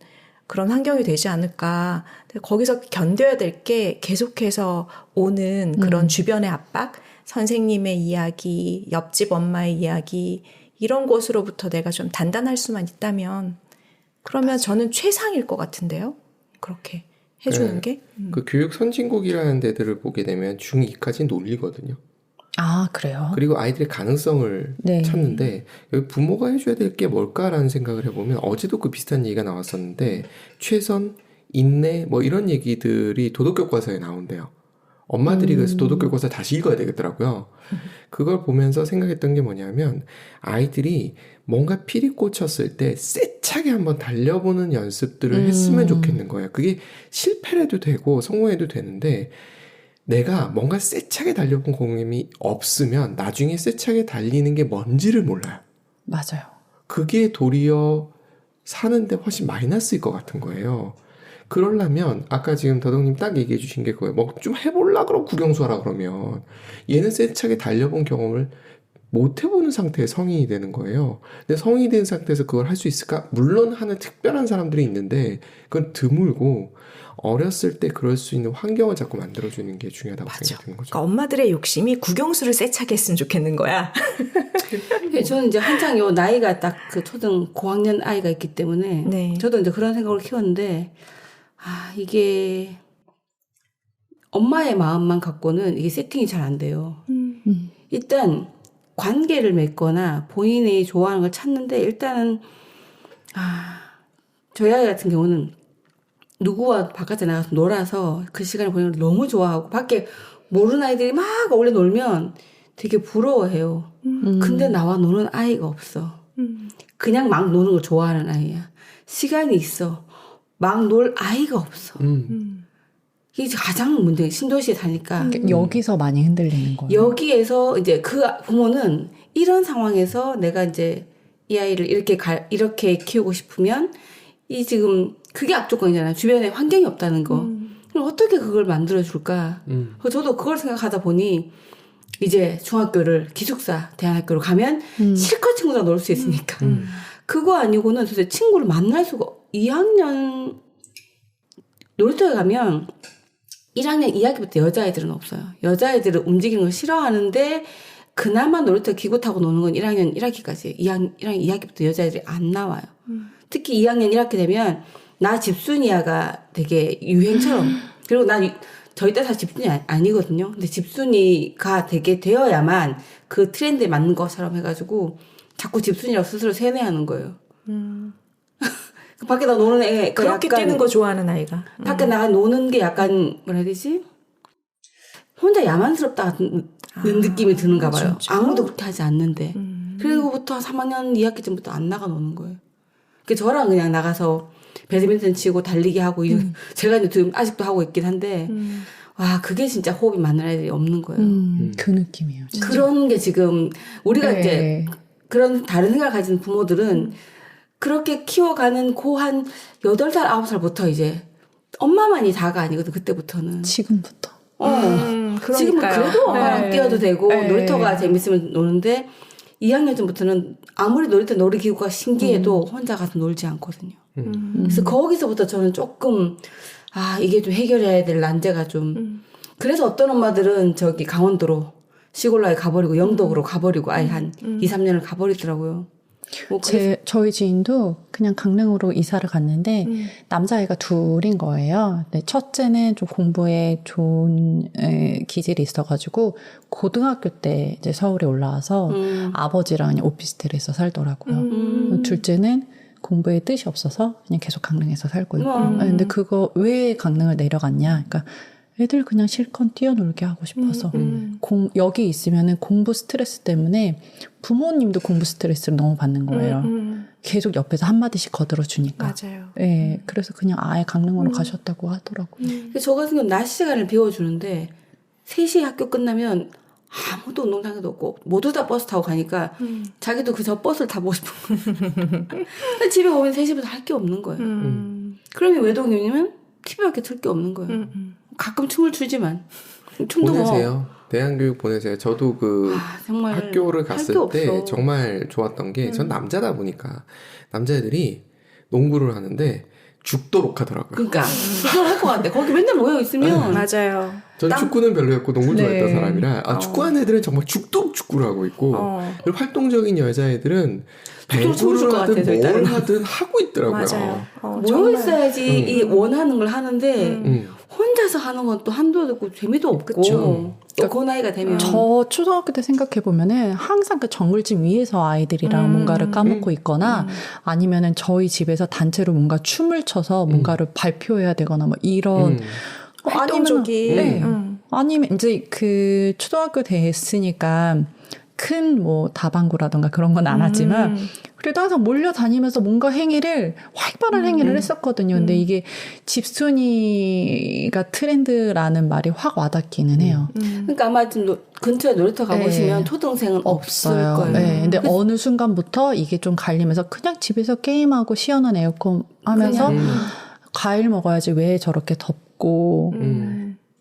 그런 환경이 되지 않을까. 거기서 견뎌야 될 게 계속해서 오는 그런 주변의 압박, 선생님의 이야기, 옆집 엄마의 이야기 이런 곳으로부터 내가 좀 단단할 수만 있다면 그러면 저는 최상일 것 같은데요. 그렇게 해주는 게. 그 교육 선진국이라는 데들을 보게 되면 중2까지 논리거든요. 아, 그래요? 그리고 아이들의 가능성을 네. 찾는데 여기 부모가 해줘야 될 게 뭘까라는 생각을 해보면 어제도 그 비슷한 얘기가 나왔었는데 최선, 인내 뭐 이런 얘기들이 도덕교과서에 나온대요. 엄마들이 그래서 도덕교과서 다시 읽어야 되겠더라고요. 그걸 보면서 생각했던 게 뭐냐면 아이들이 뭔가 필이 꽂혔을 때 세차게 한번 달려보는 연습들을 했으면 좋겠는 거예요. 그게 실패를 해도 되고 성공해도 되는데 내가 뭔가 세차게 달려본 경험이 없으면 나중에 세차게 달리는 게 뭔지를 몰라요. 맞아요. 그게 도리어 사는데 훨씬 마이너스일 것 같은 거예요. 그러려면 아까 지금 더덕님 딱 얘기해 주신 게 그거예요. 뭐 좀 해볼라 그러고 국영수 하라 그러면 얘는 세차게 달려본 경험을 못 해보는 상태에 성인이 되는 거예요. 근데 성인이 된 상태에서 그걸 할 수 있을까? 물론 하는 특별한 사람들이 있는데 그건 드물고 어렸을 때 그럴 수 있는 환경을 자꾸 만들어주는 게 중요하다고 생각이 드는 거죠. 그러니까 엄마들의 욕심이 국영수를 세차게 했으면 좋겠는 거야. 네, 저는 이제 한창 요 나이가 딱 그 초등 고학년 아이가 있기 때문에 네. 저도 이제 그런 생각을 키웠는데 이게 엄마의 마음만 갖고는 이게 세팅이 잘 안 돼요. 일단 관계를 맺거나 본인이 좋아하는 걸 찾는데 일단은 저희 아이 같은 경우는 누구와 바깥에 나가서 놀아서 그 시간을 보내는 걸 너무 좋아하고 밖에 모르는 아이들이 막 어울려 놀면 되게 부러워해요. 근데 나와 노는 아이가 없어. 그냥 막 노는 걸 좋아하는 아이야. 시간이 있어. 막 놀 아이가 없어. 이게 가장 문제예요. 신도시에 사니까. 여기서 많이 흔들리는 거예요. 여기에서 이제 그 부모는 이런 상황에서 내가 이제 이 아이를 이렇게 키우고 싶으면 이 지금 그게 악조건이잖아요. 주변에 환경이 없다는 거. 그럼 어떻게 그걸 만들어줄까? 그래서 저도 그걸 생각하다 보니 이제 중학교를 기숙사 대안학교로 가면 실컷 친구랑 놀 수 있으니까. 그거 아니고는 도대체 친구를 만날 수가 2학년 놀이터에 가면 1학년 2학기부터 여자애들은 없어요. 여자애들은 움직이는 걸 싫어하는데 그나마 놀이터 기구 타고 노는 건 1학년 1학기까지예요. 1학년 2학기부터 여자애들이 안 나와요. 특히 2학년 1학기 되면 나 집순이야가 되게 유행처럼 그리고 저희 때 사실 집순이 아니거든요. 근데 집순이가 되게 되어야만 그 트렌드에 맞는 것처럼 해가지고 자꾸 집순이라고 스스로 세뇌하는 거예요. 밖에 나가 노는 애 그렇게 뛰는 거 좋아하는 아이가. 밖에 나가 노는 게 약간 뭐라 해야 되지? 혼자 야만스럽다는 느낌이 드는가 봐요. 진짜? 아무도 그렇게 하지 않는데. 그리고부터 3학년 2학기쯤부터 안 나가 노는 거예요. 저랑 그냥 나가서 배드민턴 치고 달리기 하고 제가 이제 지금 아직도 하고 있긴 한데 와 그게 진짜 호흡이 맞는 아이들이 없는 거예요. 그 느낌이에요. 진짜. 그런 게 지금 우리가 네. 이제 그런 다른 생각을 가진 부모들은 그렇게 키워가는 한 8살, 9살부터 이제 엄마만이 다가 아니거든, 그때부터는. 지금부터. 지금은 그래도 엄마랑 뛰어도 되고 네. 놀이터가 재밌으면 노는데 2학년쯤부터는 아무리 놀이터 놀이기구가 신기해도 혼자 가서 놀지 않거든요. 그래서 거기서부터 저는 조금 이게 좀 해결해야 될 난제가 좀 그래서 어떤 엄마들은 저기 강원도로 시골로에 가버리고 영덕으로 가버리고 아예 한 2, 3년을 가버리더라고요. 저희 지인도 그냥 강릉으로 이사를 갔는데 남자아이가 둘인 거예요. 근데 첫째는 좀 공부에 좋은 기질이 있어가지고 고등학교 때 이제 서울에 올라와서 아버지랑 그냥 오피스텔에서 살더라고요. 둘째는 공부에 뜻이 없어서 그냥 계속 강릉에서 살고 있고. 근데 그거 왜 강릉을 내려갔냐? 그러니까 애들 그냥 실컷 뛰어놀게 하고 싶어서. 여기 있으면은 공부 스트레스 때문에 부모님도 공부 스트레스를 너무 받는 거예요. 계속 옆에서 한마디씩 거들어 주니까. 맞아요. 네, 그래서 그냥 아예 강릉으로 가셨다고 하더라고요. 저 같은 경우는 낮 시간을 비워주는데 3시에 학교 끝나면 아무도 운동장에도 없고 모두 다 버스 타고 가니까 자기도 그 저 버스를 타보고 싶은 거예요. 집에 오면 3시부터 할 게 없는 거예요. 그러면 외동님은 TV밖에 틀 게 없는 거예요. 가끔 춤을 추지만 춤도 보내세요. 대안교육 보내세요. 저도 정말 학교를 갔을 때 정말 좋았던 게 전 남자다 보니까 남자애들이 농구를 하는데 죽도록 하더라고요. 그러니까 그걸 할 것 같아. 거기 맨날 모여 있으면 맞아요. 전 축구는 별로였고 농구를 네. 좋아했던 사람이라 축구하는 애들은 정말 죽도록 축구를 하고 있고 그리고 활동적인 여자애들은 배구를 하든 뭘 하든 하고 있더라고요. 맞아요. 모여 있어야지 이 원하는 걸 하는데 혼자서 하는 건 또 한도 없고 재미도 없고 또 그 나이가 되면 저 초등학교 때 생각해보면은 항상 그 정글짐 위에서 아이들이랑 뭔가를 까먹고 있거나 아니면은 저희 집에서 단체로 뭔가 춤을 춰서 뭔가를 발표해야 되거나 뭐 이런 활동적인 아니면 이제 그 초등학교 됐으니까 큰 뭐 다방구라던가 그런 건 안 하지만 그래도 항상 몰려다니면서 뭔가 행위를 활발한 행위를 했었거든요. 근데 이게 집순이가 트렌드라는 말이 확 와닿기는 해요. 그러니까 아마 좀 근처에 놀이터 가보시면 초등생은 없을 거예요. 네, 근데 어느 순간부터 이게 좀 갈리면서 그냥 집에서 게임하고 시원한 에어컨 하면서 과일 먹어야지 왜 저렇게 덥고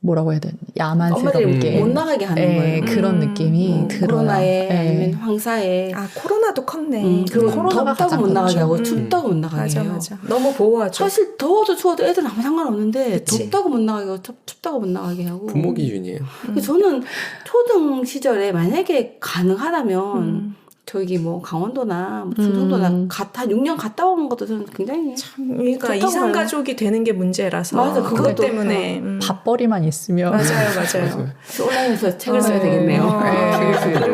뭐라고 해야 되나 야만스럽게 못 나가게 하는 거예요. 그런 느낌이 들어요. 코로나에 아니면 황사에 코로나도 컸네. 그리고 코로나가 덥다고 못 나가게 하고 춥다고 못 나가게 맞아, 해요. 맞아. 너무 보호하죠. 사실 더워도 추워도 애들은 아무 상관없는데 그치. 덥다고 못 나가게 하고 춥다고 못 나가게 하고 부모 기준이에요. 그래서 저는 초등 시절에 만약에 가능하다면 저기 뭐 강원도나 뭐 충청도나 한 6년 갔다 오는 것도 저는 굉장히 그러니까 이상 가족이 되는 게 문제라서 맞아, 그것 그것도 때문에 밥벌이만 있으면 맞아요. 온라인에서 책을 써야 되겠네요.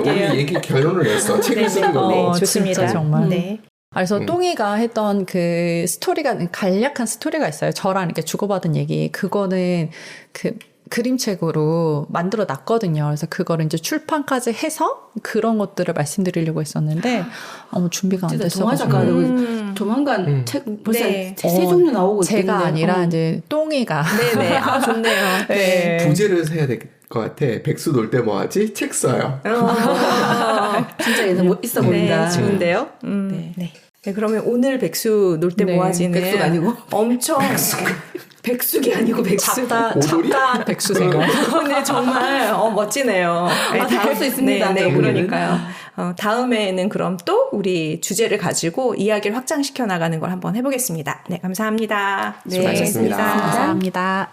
우리 얘기 결론을 냈어. 책을 쓰는 걸로. 네, 좋습니다. 진짜 정말. 네. 그래서 똥이가 했던 그 스토리가 간략한 스토리가 있어요. 저랑 이렇게 주고받은 얘기. 그거는 그 그림책으로 만들어 놨거든요. 그래서 그거를 이제 출판까지 해서 그런 것들을 말씀드리려고 했었는데 준비가 안 됐어. 동화 작가도 조만간 책 벌써 네. 세 종류 나오고 있는데 제가 아니라 이제 똥이가 네네. 좋네요. 네. 부제를 세야 될 것 같아. 백수 놀 때 뭐 하지? 책 써요. 진짜 있어 보인다. 네, 좋은데요. 네. 네, 그러면 오늘 백수 놀 때 네, 뭐하지는 백수가 아니고 엄청 백숙이 아니고 백수. 작가 백수생활. 네, 정말 멋지네요. 다 할 수 있습니다. 네, 우리는. 그러니까요. 다음에는 그럼 또 우리 주제를 가지고 이야기를 확장시켜 나가는 걸 한번 해보겠습니다. 네, 감사합니다. 네, 수고하셨습니다. 감사합니다.